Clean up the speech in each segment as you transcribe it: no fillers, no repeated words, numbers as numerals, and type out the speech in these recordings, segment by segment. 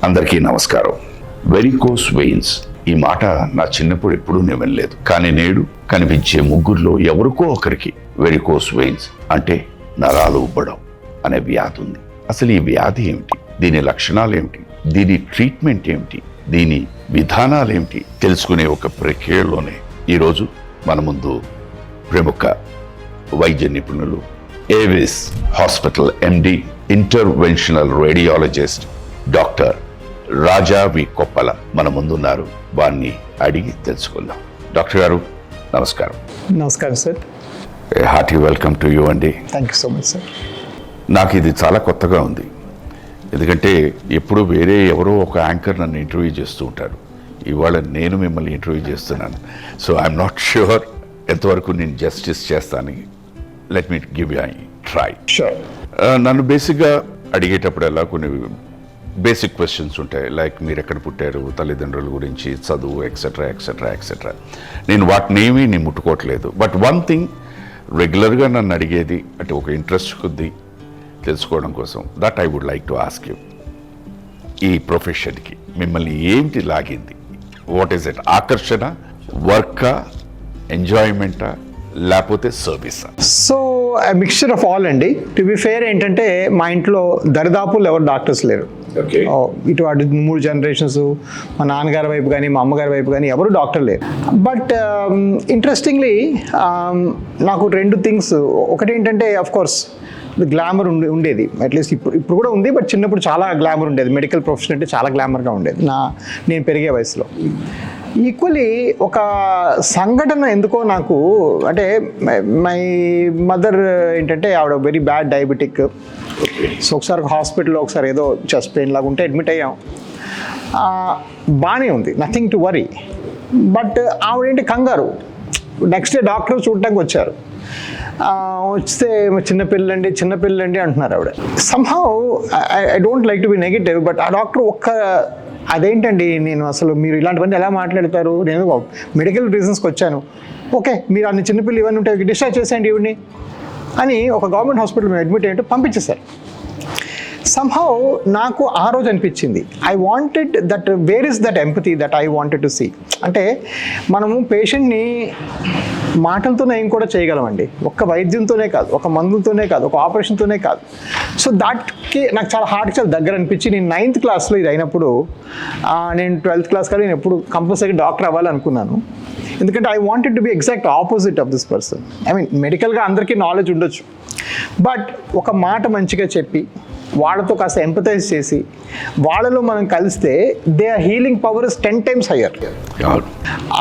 అందరికీ నమస్కారం. Varicose veins ఈ మాట నా చిన్నప్పుడు ఎప్పుడూ నేను వినలేదు. కానీ నేడు కనిపించే ముగ్గురులో ఎవరికో ఒకరికి వెరికోస్ వెయిన్స్ అంటే నరాలు ఉబ్బడం అనే వ్యాధి ఉంది. అసలు ఈ వ్యాధి ఏమిటి, దీని లక్షణాలు ఏమిటి, దీని ట్రీట్మెంట్ ఏమిటి, దీని విధానాలు ఏమిటి తెలుసుకునే ఒక ప్రక్రియలోనే ఈరోజు మన ముందు ప్రముఖ వైద్య నిపుణులు, Avis hospital MD, interventional radiologist doctor Raja V Koppala మన ముందున్నారు. వారిని అడిగి తెలుసుకుందాం. డాక్టర్ గారు నమస్కారం. నమస్కారం sir. Hearty welcome to you అండి. Thank you so much sir. నాకు ఇది చాలా కొత్తగా ఉంది, ఎందుకంటే ఎప్పుడు వేరే ఎవరో ఒక యాంకర్ నన్ను ఇంటర్వ్యూ చేస్తూ ఉంటారు. ఇవాళ నేను మిమ్మల్ని ఇంటర్వ్యూ చేస్తున్నాను. సో ఐఎమ్ నాట్ ష్యూర్ ఎంతవరకు నేను జస్టిస్ చేస్తాను. Let me give you try. Sure. నన్ను బేసిక్గా అడిగేటప్పుడల్లా కొన్ని బేసిక్ క్వశ్చన్స్ ఉంటాయి. లైక్ మీరు ఎక్కడ పుట్టారు, తల్లిదండ్రుల గురించి, చదువు, ఎక్సెట్రా ఎక్సెట్రా ఎక్సెట్రా. నేను వాటినేమీ నేను ముట్టుకోవట్లేదు. బట్ వన్ థింగ్ రెగ్యులర్గా నన్ను అడిగేది, అంటే ఒక ఇంట్రెస్ట్ కొద్ది తెలుసుకోవడం కోసం, that I would like to ask you. ఈ ప్రొఫెషన్కి మిమ్మల్ని ఏంటి లాగింది? What is it? ఆకర్షణ, వర్కా, ఎంజాయ్మెంటా, లేకపోతే సర్వీసా? సో మిక్స్చర్ ఆఫ్ ఆల్ అండి. టు బి ఫేర్ ఏంటంటే మా ఇంట్లో దరిదాపులు ఎవరు డాక్టర్స్ లేరు. ఇటు అటు 3 జనరేషన్స్, మా నాన్నగారి వైపు కానీ మా అమ్మగారి వైపు కానీ ఎవరు డాక్టర్ లేరు. బట్ ఇంట్రెస్టింగ్లీ నాకు 2 థింగ్స్. ఒకటి ఏంటంటే అఫ్ కోర్స్ గ్లామర్ ఉండేది, అట్లీస్ట్ ఇప్పుడు కూడా ఉంది. బట్ చిన్నప్పుడు చాలా గ్లామర్ ఉండేది. మెడికల్ ప్రొఫెషన్ అంటే చాలా గ్లామర్గా ఉండేది నేను పెరిగే వయసులో. ఈక్వలీ ఒక సంఘటన ఎందుకో నాకు, అంటే మై మదర్ ఏంటంటే ఆవిడ వెరీ బ్యాడ్ డయాబెటిక్. సో ఒకసారి హాస్పిటల్లో ఒకసారి ఏదో చెస్ట్ పెయిన్ లాగా ఉంటే అడ్మిట్ అయ్యాం. బాగానే ఉంది, నథింగ్ టు వరీ. బట్ ఆవిడేంటి కంగారు. నెక్స్ట్ డే డాక్టర్ చూడటానికి వచ్చారు. వస్తే చిన్నపిల్లండి అంటున్నారు ఆవిడ. Somehow I don't like to be negative, but ఆ డాక్టర్ అదేంటండి, నేను అసలు మీరు ఇలాంటివన్నీ ఎలా మాట్లాడతారు, నేను మెడికల్ రీజన్స్కి వచ్చాను, ఓకే మీరు అన్ని చిన్నపిల్లలు ఇవన్నీ ఉంటే డిశ్చార్జ్ చేసేయండి ఇవన్నీ అని ఒక గవర్నమెంట్ హాస్పిటల్ అడ్మిట్ అయ్యి పంపించేశారు. సమ్హౌ నాకు ఆ రోజు అనిపించింది, I wanted that, where is that empathy that I wanted to see. అంటే మనము పేషెంట్ని మాటలతో నయం కూడా చేయగలమండి, ఒక్క వైద్యంతోనే కాదు, ఒక మందులతోనే కాదు, ఒక ఆపరేషన్తోనే కాదు. సో దాట్కి నాకు చాలా చాలా దగ్గర అనిపించి, నేను 9th క్లాస్లో ఇది అయినప్పుడు, నేను 12th క్లాస్ కానీ నేను ఎప్పుడు కంపల్సరీ డాక్టర్ అవ్వాలనుకున్నాను. ఎందుకంటే I wanted to be exact opposite of this person. I mean మెడికల్గా అందరికీ నాలెడ్జ్ ఉండొచ్చు, బట్ ఒక మాట మంచిగా చెప్పి వాళ్ళతో కాస్త ఎంపథైజ్ చేసి వాళ్ళలో మనం కలిస్తే they healing power is 10 times higher.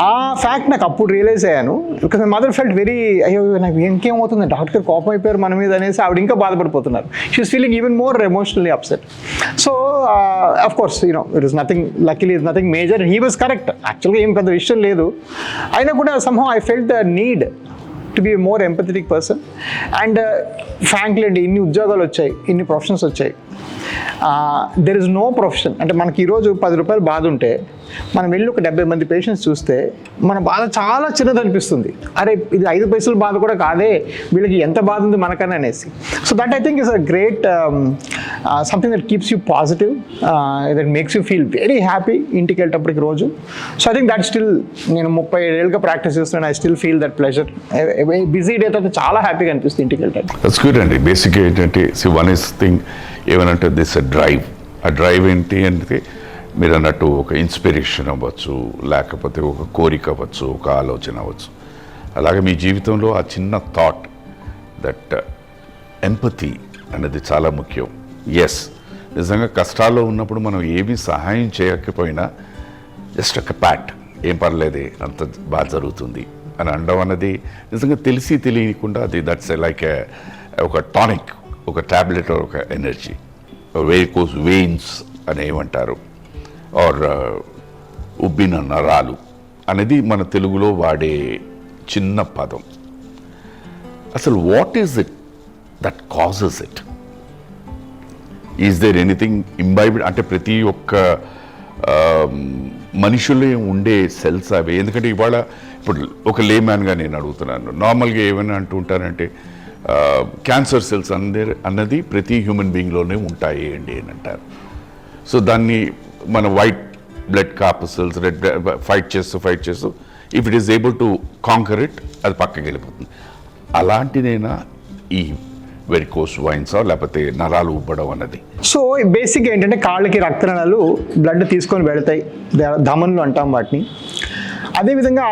ఆ ఫ్యాక్ట్ నాకు అప్పుడు రియలైజ్ అయ్యాను. Because my mother felt very, అయ్యో నాకు ఇంకేమవుతుంది, డాక్టర్ కోపం అయిపోయారు మన మీద అనేసి ఆవిడ ఇంకా బాధపడిపోతున్నారు. She is feeling even more emotionally upset. So of course it is nothing, luckily is nothing major. He was correct, యాక్చువల్గా ఏం పెద్ద విషయం లేదు. అయినా కూడా somehow I felt the need to be more empathetic person. And frankly అండి, ఇన్ని ఉద్యోగాలు వచ్చాయి, ఇన్ని ప్రొఫెషన్స్ వచ్చాయి, దెర్ ఇస్ నో ప్రొఫెషన్. అంటే మనకి ఈరోజు 10 రూపాయలు బాధ ఉంటే మనం వెళ్ళి ఒక 70 మంది పేషెంట్స్ చూస్తే మన బాధ చాలా చిన్నది అనిపిస్తుంది. అరే ఇది 5 పైసల బాధ కూడా కాదే, వీళ్ళకి ఎంత బాధ ఉంది మనకన్నా అనేసి. So that I think is a great something that keeps you positive, that makes you feel very happy ఇంటికి వెళ్ళేటప్పటికి రోజు. So I think that still, నేను 37 ఏళ్ళుగా ప్రాక్టీస్ చేస్తున్నాను, I still feel that pleasure. Busy day తర్వాత చాలా హ్యాపీగా అనిపిస్తుంది ఇంటికి వెళ్ళడానికి. దట్స్ గుడ్ అండి. బేసిక్గా ఏంటంటే వన్ ఇస్ థింగ్ ఏమనంటే దిస్ అ డ్రైవ్. ఆ డ్రైవ్ ఏంటి అంటే మీరు అన్నట్టు ఒక ఇన్స్పిరేషన్ అవ్వచ్చు, లేకపోతే ఒక కోరిక అవ్వచ్చు, ఒక ఆలోచన అవ్వచ్చు. అలాగే మీ జీవితంలో ఆ చిన్న థాట్, దట్ ఎంపతి అనేది చాలా ముఖ్యం. ఎస్, నిజంగా కష్టాల్లో ఉన్నప్పుడు మనం ఏమీ సహాయం చేయకపోయినా జస్ట్ ఒక ప్యాట్, ఏం పర్లేదే అంత బాగా జరుగుతుంది అని అనడం అన్నది నిజంగా తెలిసి తెలియకుండా అది దట్స్ లైక్ ఒక టానిక్, ఒక ట్యాబ్లెట్, ఒక ఎనర్జీ. వేరికోస్ వెయిన్స్ అని ఏమంటారు, ఆర్ ఉబ్బిన నరాలు అనేది మన తెలుగులో వాడే చిన్న పదం. అసలు what is it that causes it? Is there anything imbibed? అంటే ప్రతి ఒక్క మనుషుల్లో ఉండే సెల్స్ అవి. ఎందుకంటే ఇవాళ ఇప్పుడు ఒక లేమ్యాన్గా నేను అడుగుతున్నాను, నార్మల్గా ఏమైనా అంటూ ఉంటానంటే క్యాన్సర్ సెల్స్ అన్నది ప్రతి హ్యూమన్ బీయింగ్లోనే ఉంటాయి అండి అని అంటారు. సో దాన్ని మన white blood corpuscles red fight చేస్తూ if it is able to conquer it అది పక్కకి వెళ్ళిపోతుంది. అలాంటిదైనా ఈ వెరికోస్ వైన్సా లేకపోతే నరాలు ఉబ్బడం అన్నది? సో బేసిక్గా ఏంటంటే కాళ్ళకి రక్తనాళాలు బ్లడ్ తీసుకొని వెళతాయి, ధమనులు అంటాం వాటిని. అదేవిధంగా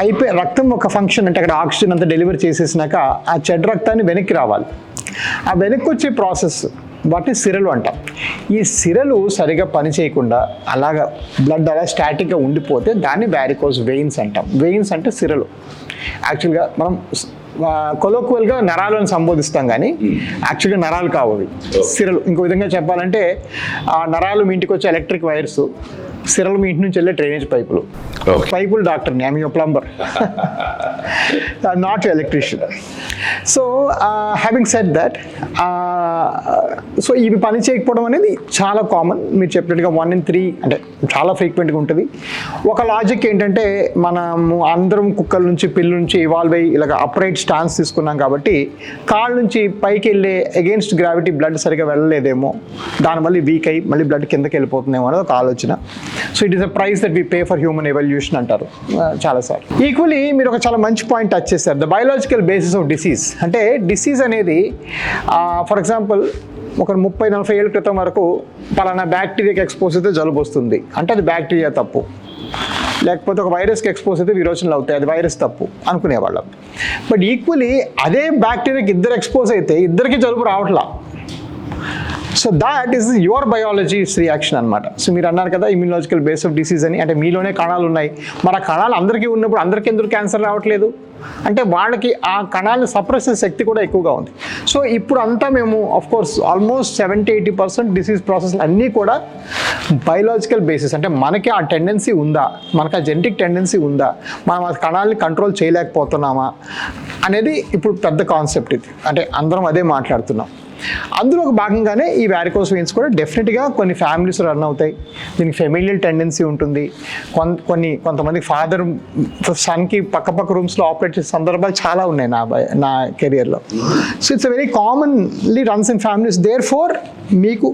అయిపోయి రక్తం ఒక ఫంక్షన్ అంటే అక్కడ ఆక్సిజన్ అంతా డెలివరీ చేసేసినాక ఆ చెడ్డ రక్తాన్ని వెనక్కి రావాలి. ఆ వెనక్కి వచ్చే ప్రాసెస్ వాటిని సిరలు అంటాం. ఈ సిరలు సరిగా పని చేయకుండా అలాగా బ్లడ్ అలా స్టాటిక్గా ఉండిపోతే దాన్ని వ్యారికోస్ వెయిన్స్ అంటాం. వెయిన్స్ అంటే సిరలు. యాక్చువల్గా మనం కొలోక్వల్గా నరాలను సంబోధిస్తాం కానీ యాక్చువల్గా నరాలు కావు అవి, సిరలు. ఇంకో విధంగా చెప్పాలంటే ఆ నరాలు మీ ఇంటికి వచ్చే ఎలక్ట్రిక్ వైర్స్, సిరలు మీ ఇంటి నుంచి వెళ్ళే డ్రైనేజ్ పైపులు. పైపులు డాక్టర్ని, I'm your plumber, not electrician. So having said that, so ఇవి పని చేయకపోవడం అనేది చాలా కామన్. మీరు చెప్పినట్టుగా 1 in 3 అంటే చాలా ఫ్రీక్వెంట్గా ఉంటుంది. ఒక లాజిక్ ఏంటంటే మనము అందరం కుక్కల నుంచి పిల్లు నుంచి ఇవాల్వ్ అయ్యి ఇలాగ అప్రైట్ స్టాన్స్ తీసుకున్నాం కాబట్టి కాళ్ళ నుంచి పైకి వెళ్ళే అగెయిన్స్ట్ గ్రావిటీ బ్లడ్ సరిగా వెళ్ళలేదేమో, దానివల్ల వీక్ అయ్యి మళ్ళీ బ్లడ్ కిందకి వెళ్ళిపోతుందేమో అనేది ఒక ఆలోచన. So it is a price that we pay for human evolution అంటారు చాలాసార్లు. ఈక్వలీ మీరు ఒక చాలా మంచి పాయింట్ టచ్ చేశారు, the biological basis of disease. అంటే డిసీజ్ అనేది ఫర్ ఎగ్జాంపుల్ ఒక 30-40 ఏళ్ళ క్రితం వరకు పలానా బ్యాక్టీరియాకి ఎక్స్పోజ్ అయితే జలుబు వస్తుంది అంటే అది బ్యాక్టీరియా తప్పు, లేకపోతే ఒక వైరస్కి ఎక్స్పోజ్ అయితే విరోచనలు అవుతాయి అది వైరస్ తప్పు అనుకునేవాళ్ళం. బట్ ఈక్వలీ అదే బ్యాక్టీరియాకి ఇద్దరు ఎక్స్పోజ్ అయితే ఇద్దరికి జలుబు రావట్లా. So that is your biologists reaction అనమాట. సో మీరు అన్నారు కదా ఇమ్యూనలాజికల్ బేస్ ఆఫ్ డిసీజ్ అని, అంటే మీలోనే కణాలు ఉన్నాయి, మరి ఆ కణాలు అందరికీ ఉన్నప్పుడు అందరికీ ఎందుకు క్యాన్సర్ రావట్లేదు అంటే వాళ్ళకి ఆ కణాలను సప్రెస్ చేసే శక్తి కూడా ఎక్కువగా ఉంది. సో ఇప్పుడు అంతా మేము ఆఫ్ కోర్స్ ఆల్మోస్ట్ 70-80% డిసీజ్ ప్రాసెస్లు అన్నీ కూడా బయలాజికల్ బేసిస్. అంటే మనకి ఆ టెండెన్సీ ఉందా, మనకి ఆ జెనెటిక్ టెండెన్సీ ఉందా, మనం ఆ కణాలని కంట్రోల్ చేయలేకపోతున్నామా అనేది ఇప్పుడు పెద్ద కాన్సెప్ట్ ఇది. అంటే అందరం అదే మాట్లాడుతున్నాం. అందులో ఒక భాగంగానే ఈ వ్యారికోస్ వెయిన్స్ కూడా డెఫినెట్గా కొన్ని ఫ్యామిలీస్ రన్ అవుతాయి. దీనికి ఫెమిలియల్ టెండెన్సీ ఉంటుంది. కొంతమంది ఫాదర్ సన్కి పక్క రూమ్స్లో ఆపరేట్ చేసే సందర్భాలు చాలా ఉన్నాయి నా కెరియర్లో. So it's very commonly runs in families. Therefore మీకు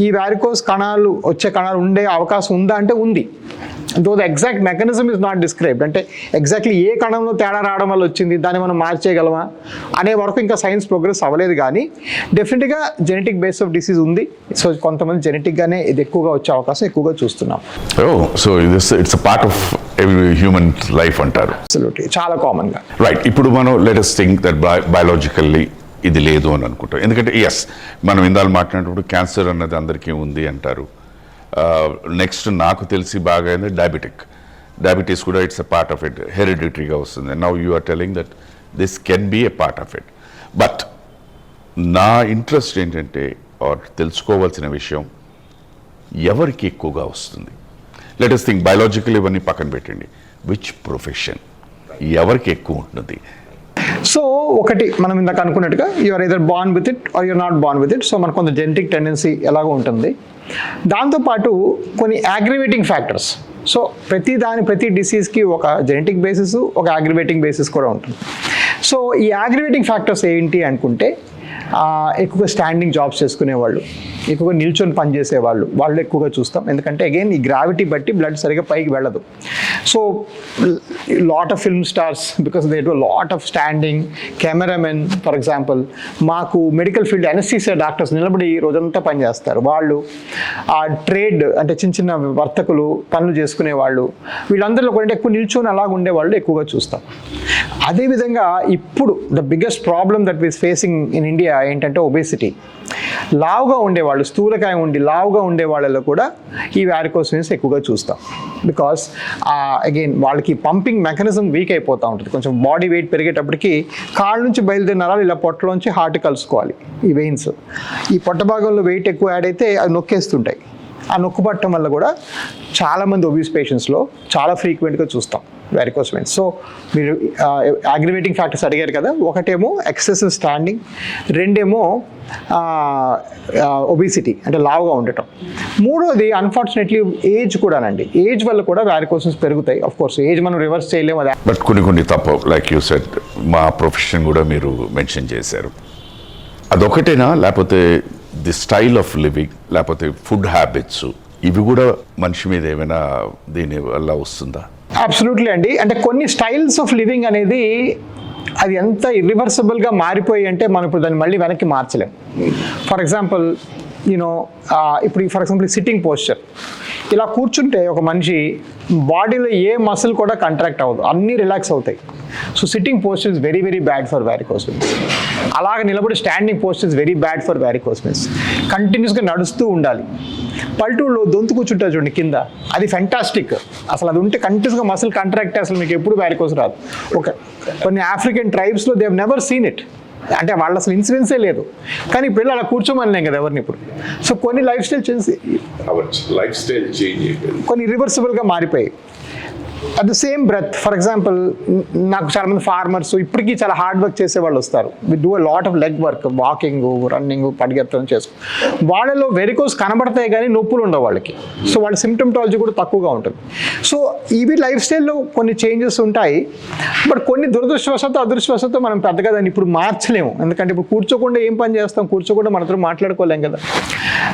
ఈ వ్యారికోస్ కణాలు వచ్చే కణాలు ఉండే అవకాశం ఉందా అంటే ఉంది. Though the exact mechanism is not described. అంటే ఎగ్జాక్ట్లీ ఏ కణంలో తేడా రావడం వల్ల వచ్చింది దాన్ని మనం మార్చేయగలమా అనే వరకు ఇంకా సైన్స్ ప్రోగ్రెస్ అవ్వలేదు. కానీ డెఫినెట్గా జెనెటిక్ బేస్ ఆఫ్ డిసీజ్ ఉంది. సో కొంతమంది జెనెటిక్గానే ఇది ఎక్కువగా వచ్చే అవకాశం ఎక్కువగా చూస్తున్నాం. So it's a part of every human life అంటారు. అబ్సల్యూట్లీ, చాలా కామన్గా. రైట్. ఇప్పుడు మనం let us think that biologically ఇది లేదు అని అనుకుంటాం. ఎందుకంటే ఎస్ మనం ఇందాలు మాట్లాడినప్పుడు క్యాన్సర్ అన్నది అందరికీ ఉంది అంటారు. నెక్స్ట్ నాకు తెలిసి బాగా అయింది డయాబెటీస్ కూడా it's a part of it, హెరిడిటరీగా వస్తుంది. Now you are telling that this can be a part of it. But నా ఇంట్రెస్ట్ ఏంటంటే తెలుసుకోవాల్సిన విషయం ఎవరికి ఎక్కువగా వస్తుంది. లెట్ us think బయాలజికల్ ఇవన్నీ పక్కన పెట్టండి, విచ్ ప్రొఫెషన్ ఎవరికి ఎక్కువ ఉంటుంది? సో ఒకటి మనం ఇందాక అనుకున్నట్టుగా you're either born with it or you're not born with it. So మనకు కొంత జెనెటిక్ టెండెన్సీ ఎలాగో ఉంటుంది. దాంతోపాటు కొన్ని అగ్రివేటింగ్ ఫ్యాక్టర్స్. సో ప్రతి డిసీజ్కి ఒక జెనెటిక్ బేసిస్, ఒక అగ్రివేటింగ్ బేసిస్ కూడా ఉంటుంది. సో ఈ అగ్రివేటింగ్ ఫ్యాక్టర్స్ ఏంటి అనుకుంటే ఎక్కువగా స్టాండింగ్ జాబ్స్ చేసుకునేవాళ్ళు, ఎక్కువగా నిల్చొని పనిచేసేవాళ్ళు, వాళ్ళు ఎక్కువగా చూస్తాం. ఎందుకంటే అగైన్ ఈ గ్రావిటీ బట్టి బ్లడ్ సరిగా పైకి వెళ్ళదు. So lot of film stars because they do lot of standing. Cameraman for example, మాకు మెడికల్ ఫీల్డ్ అనస్థీసియా డాక్టర్స్ నిలబడి రోజంతా పనిచేస్తారు. వాళ్ళు ఆ ట్రేడ్ అంటే చిన్న వర్తకులు పనులు చేసుకునే వాళ్ళు, వీళ్ళందరిలో కూడా ఎక్కువ నిల్చొని అలాగ ఉండేవాళ్ళు ఎక్కువగా చూస్తాం. అదేవిధంగా ఇప్పుడు the biggest problem that we're facing in India ఏంటంటే ఒబేసిటీ. లావుగా ఉండేవాళ్ళు, స్థూలకాయ ఉండి లావుగా ఉండే వాళ్ళలో కూడా ఈ వ్యారికోస్ వెయిన్స్ ఎక్కువగా చూస్తాం. బికాస్ అగైన్ వాళ్ళకి పంపింగ్ మెకానిజం వీక్ అయిపోతూ ఉంటుంది. కొంచెం బాడీ వెయిట్ పెరిగేటప్పటికి కాళ్ళ నుంచి బయలుదేరిన నరాలు ఇలా పొట్టలోంచి హార్ట్ కలుసుకోవాలి ఈ వెయిన్స్. ఈ పొట్ట భాగంలో వెయిట్ ఎక్కువ యాడ్ అయితే అవి నొక్కేస్తుంటాయి. ఆ నొక్కు పట్టడం వల్ల కూడా చాలామంది ఒబీస్ పేషెంట్స్లో చాలా ఫ్రీక్వెంట్గా చూస్తాం వ్యారికోస్ వెయిన్స్. సో మీరు అగ్రివేటింగ్ ఫ్యాక్టర్స్ అడిగారు కదా, ఒకటేమో ఎక్సెసివ్ స్టాండింగ్, రెండేమో ఒబిసిటీ అంటే లావుగా ఉండటం, మూడోది అన్ఫార్చునేట్లీ ఏజ్ కూడానండి. ఏజ్ వల్ల కూడా వ్యారికోస్ వెయిన్స్ పెరుగుతాయి. ఆఫ్ కోర్స్ ఏజ్ మనం రివర్స్ చేయలేము. అది బట్ కొన్ని తప్ప లైక్ యూ సెడ్ మా ప్రొఫెషన్ కూడా మీరు మెన్షన్ చేశారు. అదొకటేనా లేకపోతే ది స్టైల్ ఆఫ్ లివింగ్ లేకపోతే ఫుడ్ హ్యాబిట్స్ ఇవి కూడా మనిషి మీద ఏమైనా దీని వల్ల వస్తుందా? అబ్సల్యూట్లీ అండి. అంటే కొన్ని స్టైల్స్ ఆఫ్ లివింగ్ అనేది అది ఎంత ఇర్రివర్సిబుల్గా మారిపోయి అంటే మనం ఇప్పుడు దాన్ని మళ్ళీ వెనక్కి మార్చలేం. ఫర్ ఎగ్జాంపుల్ ఇప్పుడు ఫర్ ఎగ్జాంపుల్ సిట్టింగ్ పోస్చర్, ఇలా కూర్చుంటే ఒక మనిషి బాడీలో ఏ మసిల్ కూడా కంట్రాక్ట్ అవ్వదు, అన్నీ రిలాక్స్ అవుతాయి. So sitting posture is very very bad for varicose veins. అలాగే నిలబడి standing posture is very bad for varicose veins. కంటిన్యూస్గా నడుస్తూ ఉండాలి. పల్లెటూరులో దొంతు కూర్చుంటారు చూడండి కింద, అది ఫెంటాస్టిక్. అసలు అది ఉంటే కంటిన్యూస్గా మసిల్ కంట్రాక్ట్ అసలు మీకు ఎప్పుడు వారికోస్ రాదు. కొన్ని ఆఫ్రికన్ ట్రైబ్స్లో they have never seen it, అంటే వాళ్ళు అసలు ఇన్సిడెన్సే లేదు. కానీ ఇప్పుడు అలా కూర్చోమనిలేం కదా ఎవరిని ఇప్పుడు. సో కొన్ని లైఫ్ స్టైల్ కొన్ని ఇర్రివర్సిబుల్గా మారిపోయాయి. At the same breath, for example నాకు చాలామంది ఫార్మర్స్ ఇప్పటికీ చాలా హార్డ్ వర్క్ చేసే వాళ్ళు వస్తారు. We do a lot of leg work, walking, running, పరిగెత్తడం చేసుకో. వాళ్ళలో వెరికోస్ కనబడతాయి కానీ నొప్పులు ఉండవు వాళ్ళకి. సో వాళ్ళ సిమ్టమ్టాలజీ కూడా తక్కువగా ఉంటుంది. సో ఇవి లైఫ్ స్టైల్లో కొన్ని చేంజెస్ ఉంటాయి. బట్ కొన్ని దురదృష్టవశాత్తు అదృష్టవశాత్తు మనం పెద్దగా దాన్ని ఇప్పుడు మార్చలేము. ఎందుకంటే ఇప్పుడు కూర్చోకుండా ఏం పని చేస్తాం, కూర్చోకుండా మనతో మాట్లాడుకోలేం కదా.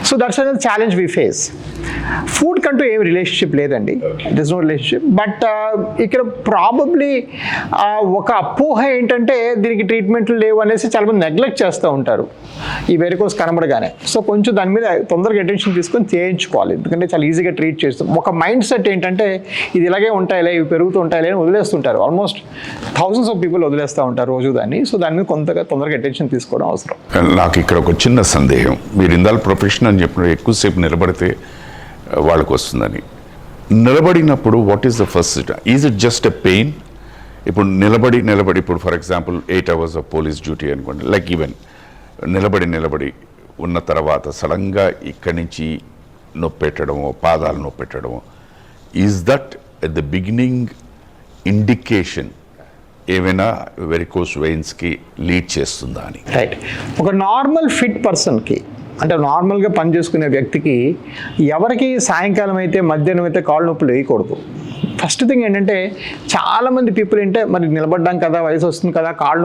So that's a challenge we face. Food కంటూ ఏం రిలేషన్షిప్ లేదండి, it is no relationship. But ఇక్కడ ప్రాబబ్లీ ఒక అపోహ ఏంటంటే దీనికి ట్రీట్మెంట్లు లేవు అనేసి చాలామంది నెగ్లెక్ట్ చేస్తూ ఉంటారు ఈ వెరికోస్ కనబడగానే. సో కొంచెం దాని మీద తొందరగా అటెన్షన్ తీసుకొని చేయించుకోవాలి, ఎందుకంటే చాలా ఈజీగా ట్రీట్ చేస్తాం. ఒక మైండ్ సెట్ ఏంటంటే ఇది ఇలాగే ఉంటాయిలే, ఇవి పెరుగుతూ ఉంటాయిలే అని వదిలేస్తుంటారు. ఆల్మోస్ట్ థౌసండ్స్ ఆఫ్ పీపుల్ వదిలేస్తూ ఉంటారు రోజు దాన్ని. సో దాని మీద తొందరగా అటెన్షన్ తీసుకోవడం అవసరం. నాకు ఇక్కడ ఒక చిన్న సందేహం, మీరు ఇందాల ప్రొఫెషన్ అని చెప్పిన ఎక్కువసేపు నిలబడితే వాళ్ళకు వస్తుందని. నిలబడినప్పుడు what is the first, is it just a pain? ఇప్పుడు నిలబడి ఇప్పుడు for example 8 hours of police duty అనుకోండి, లైక్ ఈవెన్ నిలబడి ఉన్న తర్వాత సడన్గా ఇక్కడి నుంచి నొప్పెట్టడమో, పాదాలు నొప్పెట్టడమో, is that at the beginning indication ఏమైనా వెరికోస్ వెయిన్స్కి లీడ్ చేస్తుందా అని? రైట్. ఒక నార్మల్ ఫిట్ పర్సన్కి, అంటే నార్మల్గా పని చేసుకునే వ్యక్తికి ఎవరికి సాయంకాలం అయితే మధ్యాహ్నం అయితే కాళ్ళు నొప్పులు వేయకూడదు. ఫస్ట్ థింగ్ ఏంటంటే చాలామంది పీపుల్ ఏంటంటే మరి నిలబడ్డాం కదా, వయసు వస్తుంది కదా, కాళ్ళు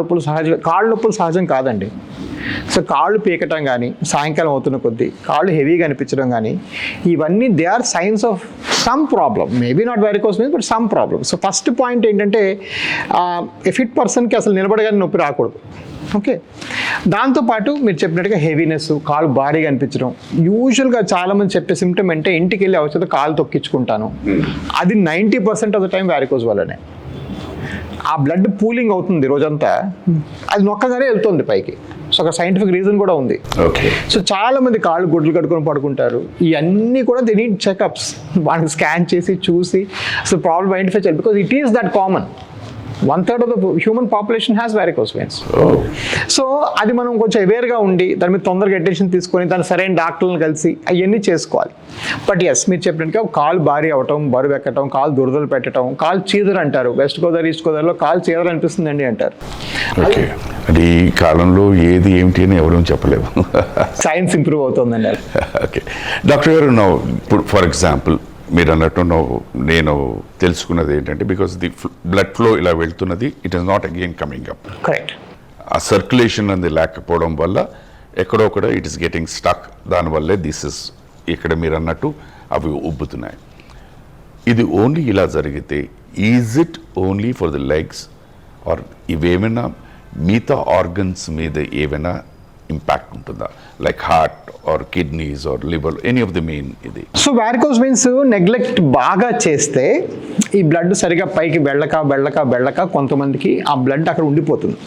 నొప్పులు సహజం కాదండి. సో కాళ్ళు పీకటం కానీ, సాయంకాలం అవుతున్న కొద్దీ కాళ్ళు హెవీగా అనిపించడం కానీ, ఇవన్నీ they are signs of some problem, maybe not varicose veins but some problem. So first point ఏంటంటే ఫిట్ పర్సన్కి అసలు నిలబడగానే నొప్పి రాకూడదు. ఓకే. దాంతోపాటు మీరు చెప్పినట్టుగా హెవీనెస్, కాలు భారీగా అనిపించడం, యూజువల్గా చాలామంది చెప్పే సిమ్టమ్ అంటే ఇంటికి వెళ్ళి అవసరం కాలు తొక్కించుకుంటాను, అది 90% ఆఫ్ ద టైం వారికోస్ వల్లనే. ఆ బ్లడ్ పూలింగ్ అవుతుంది రోజంతా, అది నొక్కగానే వెళ్తుంది పైకి. సో ఒక సైంటిఫిక్ రీజన్ కూడా ఉంది. ఓకే. సో చాలా మంది కాళ్ళు గుడ్లు కట్టుకొని పడుకుంటారు. ఇవన్నీ కూడా దే నీడ్ చెకప్స్, వాళ్ళని స్కాన్ చేసి చూసి అసలు ప్రాబ్లమ్ ఐడెంటిఫై చేయాలి. Because it is that common. 1/3 of the human population has varicose veins. So అది మనం కొంచెం అవేర్గా ఉండి దాని మీద తొందరగా అటెన్షన్ తీసుకొని దాని సరైన డాక్టర్లను కలిసి అవన్నీ చేసుకోవాలి. బట్ ఎస్, మీరు చెప్పినట్టుగా కాలు భారీ అవటం, బరువు ఎక్కటం, కాలు దురదలు పెట్టడం, కాలు చీదరు అంటారు. వెస్ట్ గోదావరి, ఈస్ట్ గోదావరిలో కాలు చీదరు అనిపిస్తుందండి అంటారు. ఓకే. అది ఈ కాలంలో ఏది ఏమిటి అని ఎవరూ చెప్పలేము. సైన్స్ ఇంప్రూవ్ అవుతుందండి. ఓకే డాక్టర్ గారు, ఇప్పుడు ఫర్ ఎగ్జాంపుల్ మీరు అన్నట్టు నేను తెలుసుకున్నది ఏంటంటే, బికాస్ ది బ్లడ్ ఫ్లో ఇలా వెళ్తున్నది, it is not again coming up. Correct. ఆ సర్క్యులేషన్ అనేది లేకపోవడం వల్ల ఎక్కడో ఇట్ ఈస్ గెటింగ్ స్టక్. దానివల్లే ఇక్కడ మీరు అన్నట్టు అవి ఉబ్బుతున్నాయి. ఇది ఓన్లీ ఇలా జరిగితే is it only for the legs or ఇవేమైనా మిగతా ఆర్గన్స్ మీద ఏమైనా ఇంపాక్ట్ ఉంటుందా, like heart or kidneys or liver, any of the main ఇది? సో వారికోస్ వెయిన్స్ నెగ్లెక్ట్ బాగా చేస్తే ఈ బ్లడ్ సరిగా పైకి వెళ్ళక కొంతమందికి ఆ బ్లడ్ అక్కడ ఉండిపోతుంది.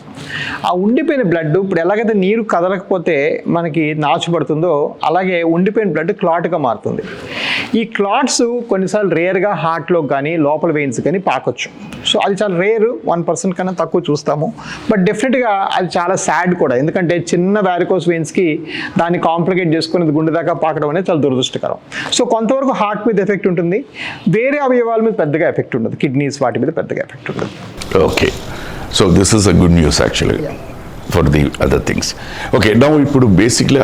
ఆ ఉండిపోయిన బ్లడ్ ఇప్పుడు ఎలాగైతే నీరు కదలకపోతే మనకి నాచు పడుతుందో, అలాగే ఉండిపోయిన బ్లడ్ క్లాట్గా మారుతుంది. ఈ క్లాట్స్ కొన్నిసార్లు రేర్గా హార్ట్లో కానీ లోపల వెయిన్స్ కానీ పాకొచ్చు. సో అది చాలా రేరు, 1% కన్నా తక్కువ చూస్తాము. బట్ డెఫినెట్గా అది చాలా సాడ్ కూడా, ఎందుకంటే చిన్న వారికోస్ వెయిన్స్కి దాన్ని కాంప్లికేట్ చేసుకుని గుండె దాకా పాకడం అనేది చాలా దురదృష్టకరం. సో కొంతవరకు హార్ట్ మీద ఎఫెక్ట్ ఉంటుంది, వేరే అవయవాల మీద పెద్దగా ఎఫెక్ట్ ఉండదు, కిడ్నీస్ వాటి మీద పెద్దగా ఎఫెక్ట్ ఉండదు. Okay. So this is a good news actually for the other things. Okay, now ఇప్పుడు బేసిక్లీ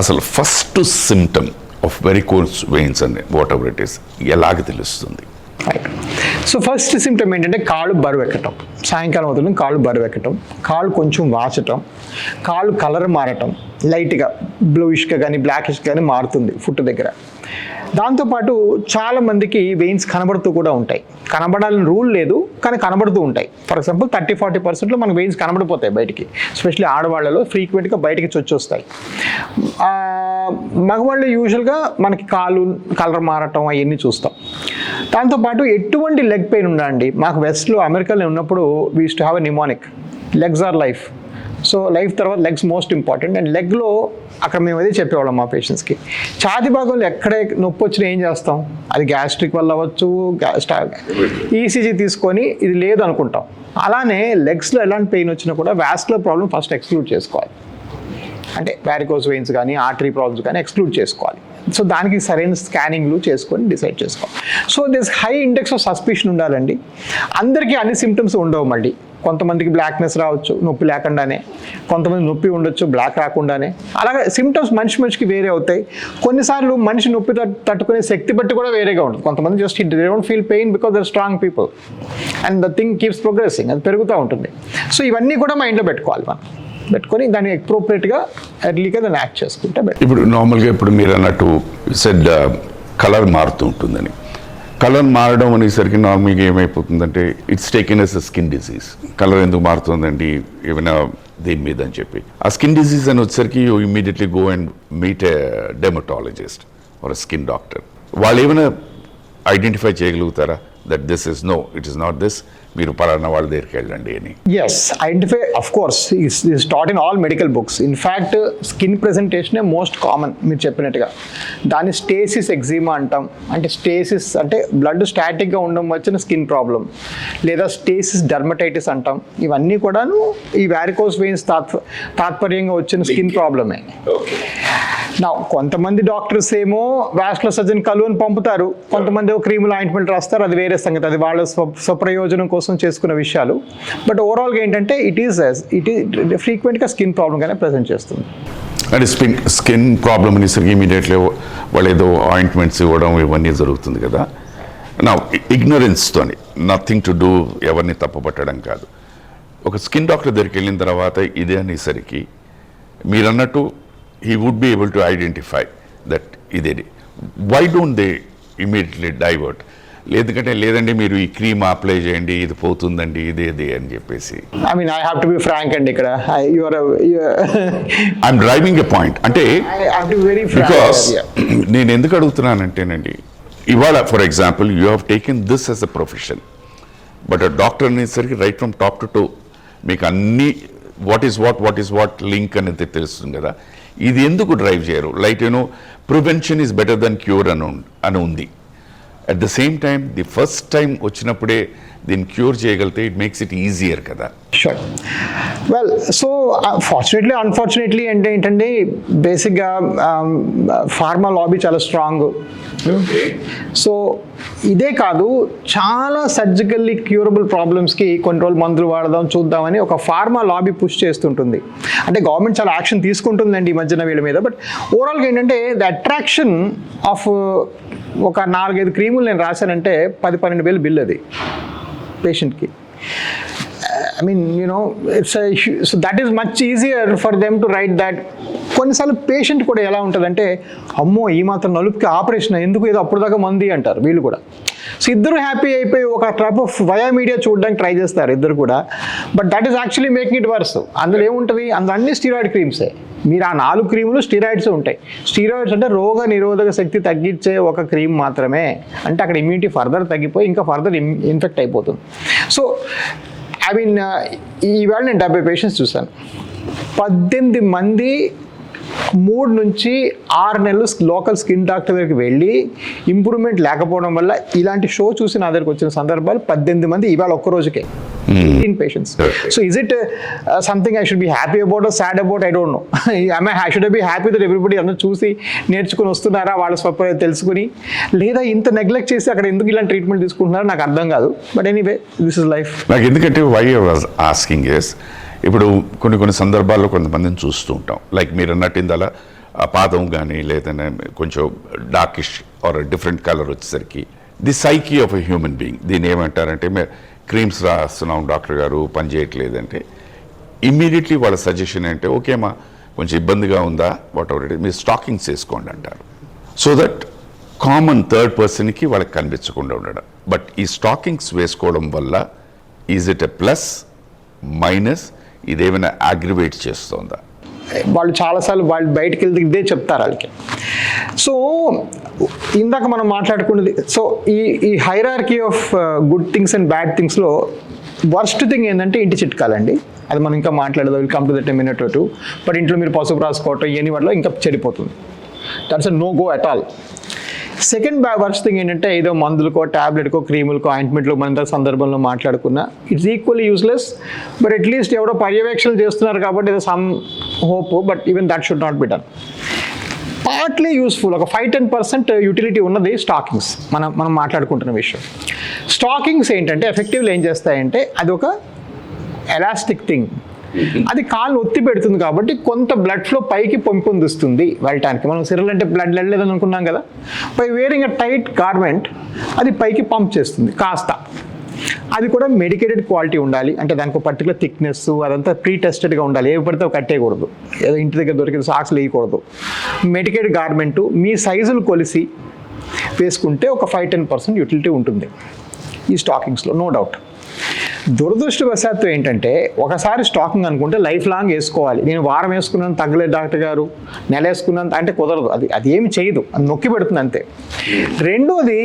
అసలు first symptom of varicose veins అండి, వాట్ ఎవర్ ఇట్ ఈస్, ఎలాగ తెలుస్తుంది? సో ఫస్ట్ సిమ్టమ్ ఏంటంటే కాళ్ళు బరువు ఎక్కటం, సాయంకాలం అవుతుంది కాళ్ళు బరువు ఎక్కటం, కాళ్ళు కొంచెం వాచటం, కాళ్ళు కలర్ మారటం, లైట్గా బ్లూయిష్గా కానీ బ్లాకిష్గా కానీ మారుతుంది ఫుట్ దగ్గర. దాంతోపాటు చాలామందికి వెయిన్స్ కనబడుతూ కూడా ఉంటాయి. కనబడాలని రూల్ లేదు, కానీ కనబడుతూ ఉంటాయి. ఫర్ ఎగ్జాంపుల్ 30-40% మనకు వెయిన్స్ కనబడిపోతాయి బయటికి, ఎస్పెషల్లీ ఆడవాళ్ళలో ఫ్రీక్వెంట్గా బయటికి చొచ్చొస్తాయి. మగవాళ్ళు యూజువల్గా మనకి కాలు కలర్ మారటం అవన్నీ చూస్తాం. దాంతోపాటు ఎటువంటి లెగ్ పెయిన్ ఉండండి, మాకు వెస్ట్లో అమెరికాలో ఉన్నప్పుడు we used to have a mnemonic, legs are life. So life తర్వాత లెగ్స్ మోస్ట్ ఇంపార్టెంట్. అండ్ లెగ్లో అక్కడ మేము అదే చెప్పేవాళ్ళం మా పేషెంట్స్కి, ఛాతి భాగంలో ఎక్కడే నొప్పి వచ్చినా ఏం చేస్తాం, అది గ్యాస్ట్రిక్ వల్ల అవ్వచ్చు, ఈసీజీ తీసుకొని ఇది లేదు అనుకుంటాం. అలానే లెగ్స్లో ఎలాంటి పెయిన్ వచ్చినా కూడా వాస్కులర్ ప్రాబ్లం ఫస్ట్ ఎక్స్క్లూడ్ చేసుకోవాలి. అంటే వారికోస్ వెయిన్స్ కానీ ఆర్టరీ ప్రాబ్లమ్స్ కానీ ఎక్స్క్లూడ్ చేసుకోవాలి. సో దానికి సరైన స్కానింగ్లు చేసుకొని డిసైడ్ చేసుకోవాలి. So this high index of suspicion ఉండాలండి. అందరికీ అన్ని సిమ్టమ్స్ ఉండవు. మళ్ళీ కొంతమందికి బ్లాక్నెస్ రావచ్చు నొప్పి లేకుండానే, కొంతమంది నొప్పి ఉండొచ్చు బ్లాక్ రాకుండానే. అలాగే సిమ్టమ్స్ మనిషికి వేరే అవుతాయి. కొన్నిసార్లు మనిషి నొప్పి తట్టుకునే శక్తి బట్టి కూడా వేరేగా ఉంటుంది. కొంతమంది just they don't feel pain because they're strong people and the thing keeps progressing, అది పెరుగుతూ ఉంటుంది. సో ఇవన్నీ కూడా మైండ్లో పెట్టుకోవాలి మనం, పెట్టుకొని దాన్ని అప్రోప్రియేట్గా ఎర్లీగా దాన్ని యాక్ట్ చేసుకుంటే బెటర్. ఇప్పుడు నార్మల్గా ఇప్పుడు మీరు అన్నట్టు సెడ్ కలర్ మారుతూ ఉంటుందని, కలర్ మారడం అనేసరికి నార్మల్గా ఏమైపోతుందంటే it's taken as a skin disease. Colour ఎందుకు మారుతుందండి ఏమైనా దీని మీద అని చెప్పి, ఆ స్కిన్ డిసీజ్ అని వచ్చేసరికి you immediately go and meet a dermatologist or skin doctor. వాళ్ళు ఏమైనా ఐడెంటిఫై చేయగలుగుతారా that this is no it is not this, మీరు పలానా వాళ్ళ దగ్గరికి వెళ్ళండి అని? Yes, identify of course is taught in all medical books. In fact skin ప్రెజెంటేషనే మోస్ట్ కామన్ మీరు చెప్పినట్టుగా. దాన్ని స్టేసిస్ ఎగ్జిమా అంటాం. అంటే స్టేసిస్ అంటే బ్లడ్ స్టాటిక్గా ఉండడం వచ్చిన స్కిన్ ప్రాబ్లం, లేదా స్టేసిస్ డర్మటైటిస్ అంటాం. ఇవన్నీ కూడాను ఈ వారికోస్ వెయిన్స్ తాత్పర్యంగా వచ్చిన స్కిన్ ప్రాబ్లమే. నా కొంతమంది డాక్టర్స్ ఏమో వాస్కులర్ సర్జన్ కలు అని పంపుతారు, కొంతమంది క్రీములు ఆయింట్మెంట్ రాస్తారు, అది వేరే సంగతి, అది వాళ్ళ స్వప్రయోజనం కోసం చేసుకున్న విషయాలు. బట్ ఓవరాల్గా ఏంటంటే ఇట్ ఈస్ ఫ్రీక్వెంట్గా స్కిన్ ప్రాబ్లంగానే ప్రజెంట్ చేస్తుంది. అంటే స్కిన్ ప్రాబ్లమ్ అనేసరికి ఇమీడియట్లీ వాళ్ళు ఏదో ఆయింట్మెంట్స్ ఇవ్వడం ఇవన్నీ జరుగుతుంది కదా. నా ఇగ్నరెన్స్తోని నథింగ్ టు డూ, ఎవరిని తప్పుపట్టడం కాదు. ఒక స్కిన్ డాక్టర్ దగ్గరికి వెళ్ళిన తర్వాత ఇదే అనేసరికి మీరు అన్నట్టు he would be able to identify that ఇదేది. Why don't they immediately divert? లేదండి మీరు ఈ క్రీమ్ అప్లై చేయండి ఇది పోతుందండి ఇదేది అని చెప్పేసి. I mean I have to be frank అండి ఇక్కడ. I'm driving a point. అంటే బికాస్ నేను ఎందుకు అడుగుతున్నానంటేనండి, ఇవాళ for example you have taken this as a profession, but ఆ డాక్టర్ అనేసరికి right from top to toe మీకు అన్ని వాట్ ఈస్ వాట్ లింక్ అనేది తెలుస్తుంది కదా. ఇది ఎందుకు డ్రైవ్ చేయరు? Like prevention is better then cure అని ఉంది. At the same time the first time వచ్చినప్పుడే దీన్ని క్యూర్ చేయగలిగితే ఇట్ మేక్స్ ఇట్ ఈజియర్ కదా. Sure. Well, so fortunately unfortunately అంటే ఏంటంటే బేసిక్గా ఫార్మా లాబీ చాలా స్ట్రాంగ్. సో ఇదే కాదు, చాలా సర్జికల్లీ క్యూరబుల్ ప్రాబ్లమ్స్కి కొన్ని రోజులు మందులు వాడదాం చూద్దామని ఒక ఫార్మా లాబీ పుష్ చేస్తుంటుంది. అంటే గవర్నమెంట్ చాలా యాక్షన్ తీసుకుంటుందండి ఈ మధ్యన వీళ్ళ మీద. బట్ ఓవరాల్గా ఏంటంటే ద అట్రాక్షన్ ఆఫ్ ఒక 4-5 క్రీములు నేను రాశానంటే 10-12 వేలు బిల్ అది పేషెంట్కి. I mean, so that is much easier for them to write that. కొన్నిసార్లు పేషెంట్ కూడా ఎలా ఉంటుందంటే, అమ్మో ఈ మాత్రం నలుపుకి ఆపరేషన్ ఎందుకు, ఏదో అప్పుడు దాకా మంది అంటారు వీళ్ళు కూడా. సో ఇద్దరు హ్యాపీ అయిపోయి ఒక టైప్ ఆఫ్ వయా మీడియా చూడడానికి ట్రై చేస్తారు ఇద్దరు కూడా. But that is actually making it worse. అందులో ఏముంటుంది, అందులో అన్ని స్టీరాయిడ్ క్రీమ్సే. మీరు ఆ 4 క్రీములు స్టీరాయిడ్స్ ఉంటాయి. స్టీరాయిడ్స్ అంటే రోగ నిరోధక శక్తి తగ్గించే ఒక క్రీమ్ మాత్రమే. అంటే అక్కడ ఇమ్యూనిటీ ఫర్దర్ తగ్గిపోయి ఇంకా ఫర్దర్ ఇన్ఫెక్ట్ అయిపోతుంది. సో ఐ మీన్ ఈవేళ నేను 70 పేషెంట్స్ చూశాను. 18 మంది 3 నుంచి 6 నెలలు లోకల్ స్కిన్ డాక్టర్ దగ్గరికి వెళ్ళి ఇంప్రూవ్మెంట్ లేకపోవడం వల్ల ఇలాంటి షో చూసి నా దగ్గరికి వచ్చిన సందర్భాలు 18 మంది ఇవాళ ఒక్క రోజుకే. 18 patients. So is it something I should be happy about or sad about? I don't know. I should be happy that everybody అందరూ చూసి నేర్చుకుని వస్తున్నారా, వాళ్ళ స్వప్న తెలుసుకుని, లేదా ఇంత నెగ్లెక్ట్ చేసి అక్కడ ఎందుకు ఇలాంటి ట్రీట్మెంట్ తీసుకుంటున్నారో నాకు అర్థం కాదు. But anyway this is life. నాకు ఎందుకంటే why I was asking is, ఇప్పుడు కొన్ని సందర్భాల్లో కొంతమందిని చూస్తూ ఉంటాం. లైక్ మీరు అన్నట్టు ఇందలా పాదం కానీ లేదంటే కొంచెం డార్కిష్ ఆర్ డిఫరెంట్ కలర్ వచ్చేసరికి the psyche of a human being, దీన్ని ఏమంటారంటే క్రీమ్స్ రాస్తున్నాం డాక్టర్ గారు పని చేయట్లేదంటే ఇమ్మీడియట్లీ వాళ్ళ సజెషన్ అంటే ఓకేమా కొంచెం ఇబ్బందిగా ఉందా వాట్ ఎవర్ ఇట్ మీరు స్టాకింగ్స్ వేసుకోండి అంటారు. సో దట్ కామన్ థర్డ్ పర్సన్కి వాళ్ళకి కనిపించకుండా ఉండడం. బట్ ఈ స్టాకింగ్స్ వేసుకోవడం వల్ల is it a plus minus, ఇదేమైనా అగ్రివేట్ చేస్తుందా? వాళ్ళు చాలాసార్లు వాళ్ళు బయటికి వెళ్తే ఇదే చెప్తారు వాళ్ళకి. సో ఇందాక మనం మాట్లాడుకున్నది, సో ఈ hierarchy of good things and bad థింగ్స్లో వర్స్ట్ థింగ్ ఏంటంటే ఇంటి చిట్కాలండి. అది మనం ఇంకా మాట్లాడదాం, will come to that minute too. But ఇంట్లో మీరు పసుపు రాసుకోవటం ఇవన్నీ వల్ల ఇంకా చెడిపోతుంది. That's no go at all. Second worst thing ఏంటంటే ఏదో మందులకో ట్యాబ్లెట్కో క్రీములకో ఆయింట్మెంట్లో మన సందర్భంలో మాట్లాడుకున్నా it's equally useless. But at least ఎవరో పర్యవేక్షణలు చేస్తున్నారు కాబట్టి ఏదో some hope, but even that should not be done. Partly useful, ఒక 5-10% యూటిలిటీ ఉన్నది స్టాకింగ్స్. మనం మాట్లాడుకుంటున్న విషయం. స్టాకింగ్స్ ఏంటంటే ఎఫెక్టివ్లీ ఏం చేస్తాయంటే అది ఒక ఎలాస్టిక్ థింగ్, అది కాళ్ళు ఒత్తి పెడుతుంది కాబట్టి కొంత బ్లడ్ ఫ్లో పైకి పొందుతుంది వెళ్ళటానికి. మనం సిరల్ అంటే బ్లడ్ వెళ్ళలేదని అనుకున్నాం కదా, by wearing a tight garment అది పైకి పంప్ చేస్తుంది కాస్త. అది కూడా మెడికేటెడ్ క్వాలిటీ ఉండాలి, అంటే దానికి ఒక పర్టికులర్ థిక్నెస్ అదంతా ప్రీ టెస్టెడ్గా ఉండాలి. ఏవి పడితే కట్టేయకూడదు, ఏదో ఇంటి దగ్గర దొరికిన సాక్స్ వేయకూడదు. మెడికేటెడ్ గార్మెంటు మీ సైజులు కొలిసి వేసుకుంటే ఒక 5-10% యూటిలిటీ ఉంటుంది ఈ స్టాకింగ్స్లో, నో డౌట్. దురదృష్టవశాత్తు ఏంటంటే ఒకసారి స్టాకింగ్ అనుకుంటే లైఫ్ లాంగ్ వేసుకోవాలి. నేను వారం వేసుకున్నాను తగ్గలేదు డాక్టర్ గారు, నెల వేసుకున్నాను అంటే కుదరదు. అది ఏమి చేయదు, అది నొక్కి పెడుతుంది అంతే. రెండోది,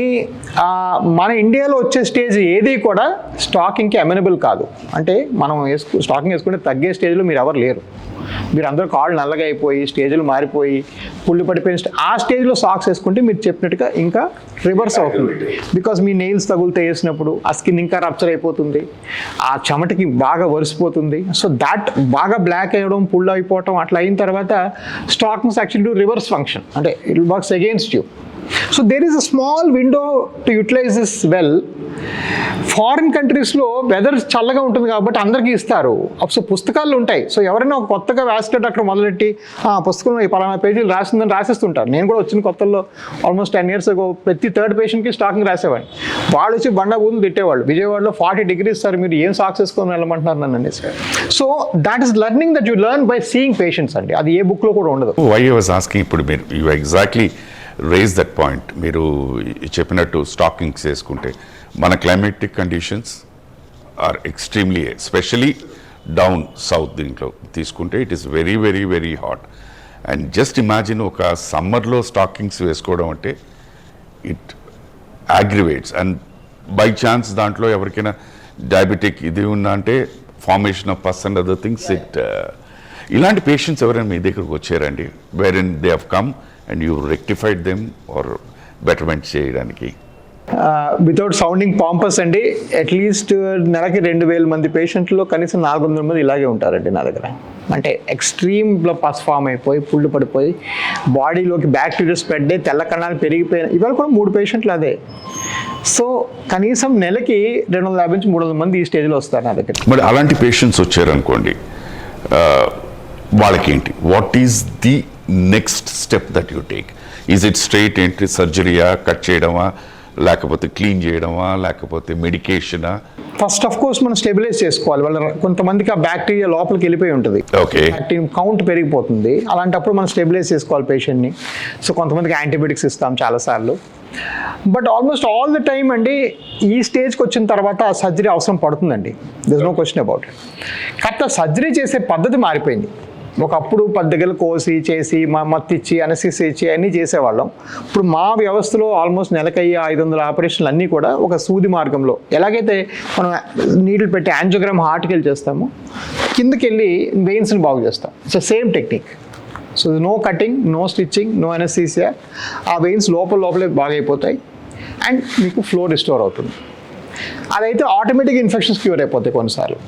మన ఇండియాలో వచ్చే స్టేజ్ ఏది కూడా స్టాకింగ్కి అమెనబుల్ కాదు. అంటే మనం స్టాకింగ్ వేసుకుంటే తగ్గే స్టేజ్లో మీరు ఎవరు లేరు. మీరు అందరూ కాళ్ళు నల్లగా అయిపోయి స్టేజ్లు మారిపోయి పుళ్ళు పడిపోయిన ఆ స్టేజ్లో సాక్స్ వేసుకుంటే మీరు చెప్పినట్టుగా ఇంకా రివర్స్ అవుతుంది. బికాజ్ మీ నెయిల్స్ తగులుతే వేసినప్పుడు ఆ స్కిన్ ఇంకా రప్చర్ అయిపోతుంది, ఆ చెమటకి బాగా వరిసిపోతుంది. సో దాట్ బాగా బ్లాక్ అయ్యడం, పుళ్ళు అయిపోవటం అట్లా అయిన తర్వాత stockings actually do reverse function, అంటే it works against you. So there is a small window to utilize this well. Foreign కంట్రీస్లో వెదర్ చల్లగా ఉంటుంది కాబట్టి అందరికీ ఇస్తారు. సో పుస్తకాలు ఉంటాయి. సో ఎవరైనా ఒక కొత్తగా వ్యాస్కులర్ డాక్టర్ మొదలెట్టి పుస్తకంలో ఈ పలానా పేజీలు రాసిందని రాసిస్తుంటారు. నేను కూడా వచ్చిన కొత్తల్లో ఆల్మోస్ట్ 10 years ago ప్రతి థర్డ్ పేషెంట్కి స్టాకింగ్ రాసేవాడిని. వాళ్ళు వచ్చి బండ బూతులు తిట్టేవాళ్ళు, విజయవాడలో 40 degrees సార్ మీరు ఏం సాక్స్ వేసుకొని వెళ్ళమంటున్నారు నన్ను అనేసి. So that is learning that you learn by seeing patients అండి. అది ఏ బుక్లో కూడా ఉండదు. వై ఐ వాజ్ ఆస్కింగ్, ఇప్పుడు మీరు you exactly raise that point. మీరు చెప్పినట్టు స్టాకింగ్స్ వేసుకుంటే మన climatic conditions are extremely, especially down south దీంట్లో తీసుకుంటే it is very very very hot. And just imagine ఒక సమ్మర్లో స్టాకింగ్స్ వేసుకోవడం అంటే it aggravates. And by chance దాంట్లో ఎవరికైనా డయాబెటిక్ ఇది ఉన్నా అంటే formation of pus and other things ఇలాంటి పేషెంట్స్ ఎవరైనా మీ దగ్గరకు వచ్చారండి, where in they have come and you rectified them are betterment చేయడానికి? వితౌట్ సౌండింగ్ పాంపస్ అండి, అట్లీస్ట్ నెలకి 2000 మంది పేషెంట్లో కనీసం 400 మంది ఇలాగే ఉంటారండి నా దగ్గర. అంటే ఎక్స్ట్రీమ్లో పస్ ఫామ్ అయిపోయి పుళ్ళు పడిపోయి బాడీలోకి బ్యాక్టీరియా స్ప్రెడ్ అయ్యి తెల్ల కణాలు పెరిగిపోయినాయి. ఇవాళ కూడా 3 పేషెంట్లు అదే. సో కనీసం నెలకి 250-300 మంది ఈ స్టేజ్లో వస్తారు నా దగ్గర. మరి అలాంటి పేషెంట్స్ వచ్చారనుకోండి, వాళ్ళకేంటి, what is the next step that you take? Is it straight ఏంటి సర్జరీయా, కట్ చేయడమా, లేకపోతే క్లీన్ చేయడమా, లేకపోతే మెడికేషనా? ఫస్ట్ ఆఫ్ కోర్స్ మనం స్టెబిలైజ్ చేసుకోవాలి. వాళ్ళ కొంతమందికి ఆ బ్యాక్టీరియా లోపలికి వెళ్ళిపోయి ఉంటుంది, ఓకే, బ్యాక్టీరియా కౌంట్ పెరిగిపోతుంది. అలాంటప్పుడు మనం స్టెబిలైజ్ చేసుకోవాలి పేషెంట్ని. సో కొంతమందికి యాంటీబయాటిక్స్ ఇస్తాం చాలాసార్లు. But almost all the time అండి ఈ స్టేజ్కి వచ్చిన తర్వాత సర్జరీ అవసరం పడుతుందండి, this no question about it. కాకపోతే సర్జరీ చేసే పద్ధతి మారిపోయింది. ఒకప్పుడు 10 దగ్గర కోసి చేసి మత్తిచ్చి అనసిస్ ఇచ్చి అన్నీ చేసేవాళ్ళం. ఇప్పుడు మా వ్యవస్థలో ఆల్మోస్ట్ నెలకయ్యే 500 ఆపరేషన్లు అన్నీ కూడా ఒక సూది మార్గంలో, ఎలాగైతే మనం నీళ్ళు పెట్టి యాంజియోగ్రామ్ హార్ట్కి వెళ్ళి చేస్తామో కిందకి వెళ్ళి వెయిన్స్ని బాగు చేస్తాం. So same technique. So no cutting, no stitching, no anaesthesia. ఆ వెయిన్స్ లోపలే బాగైపోతాయి అండ్ మీకు ఫ్లో రిస్టోర్ అవుతుంది. అదైతే ఆటోమేటిక్ ఇన్ఫెక్షన్స్ క్యూర్ అయిపోతాయి కొన్నిసార్లు,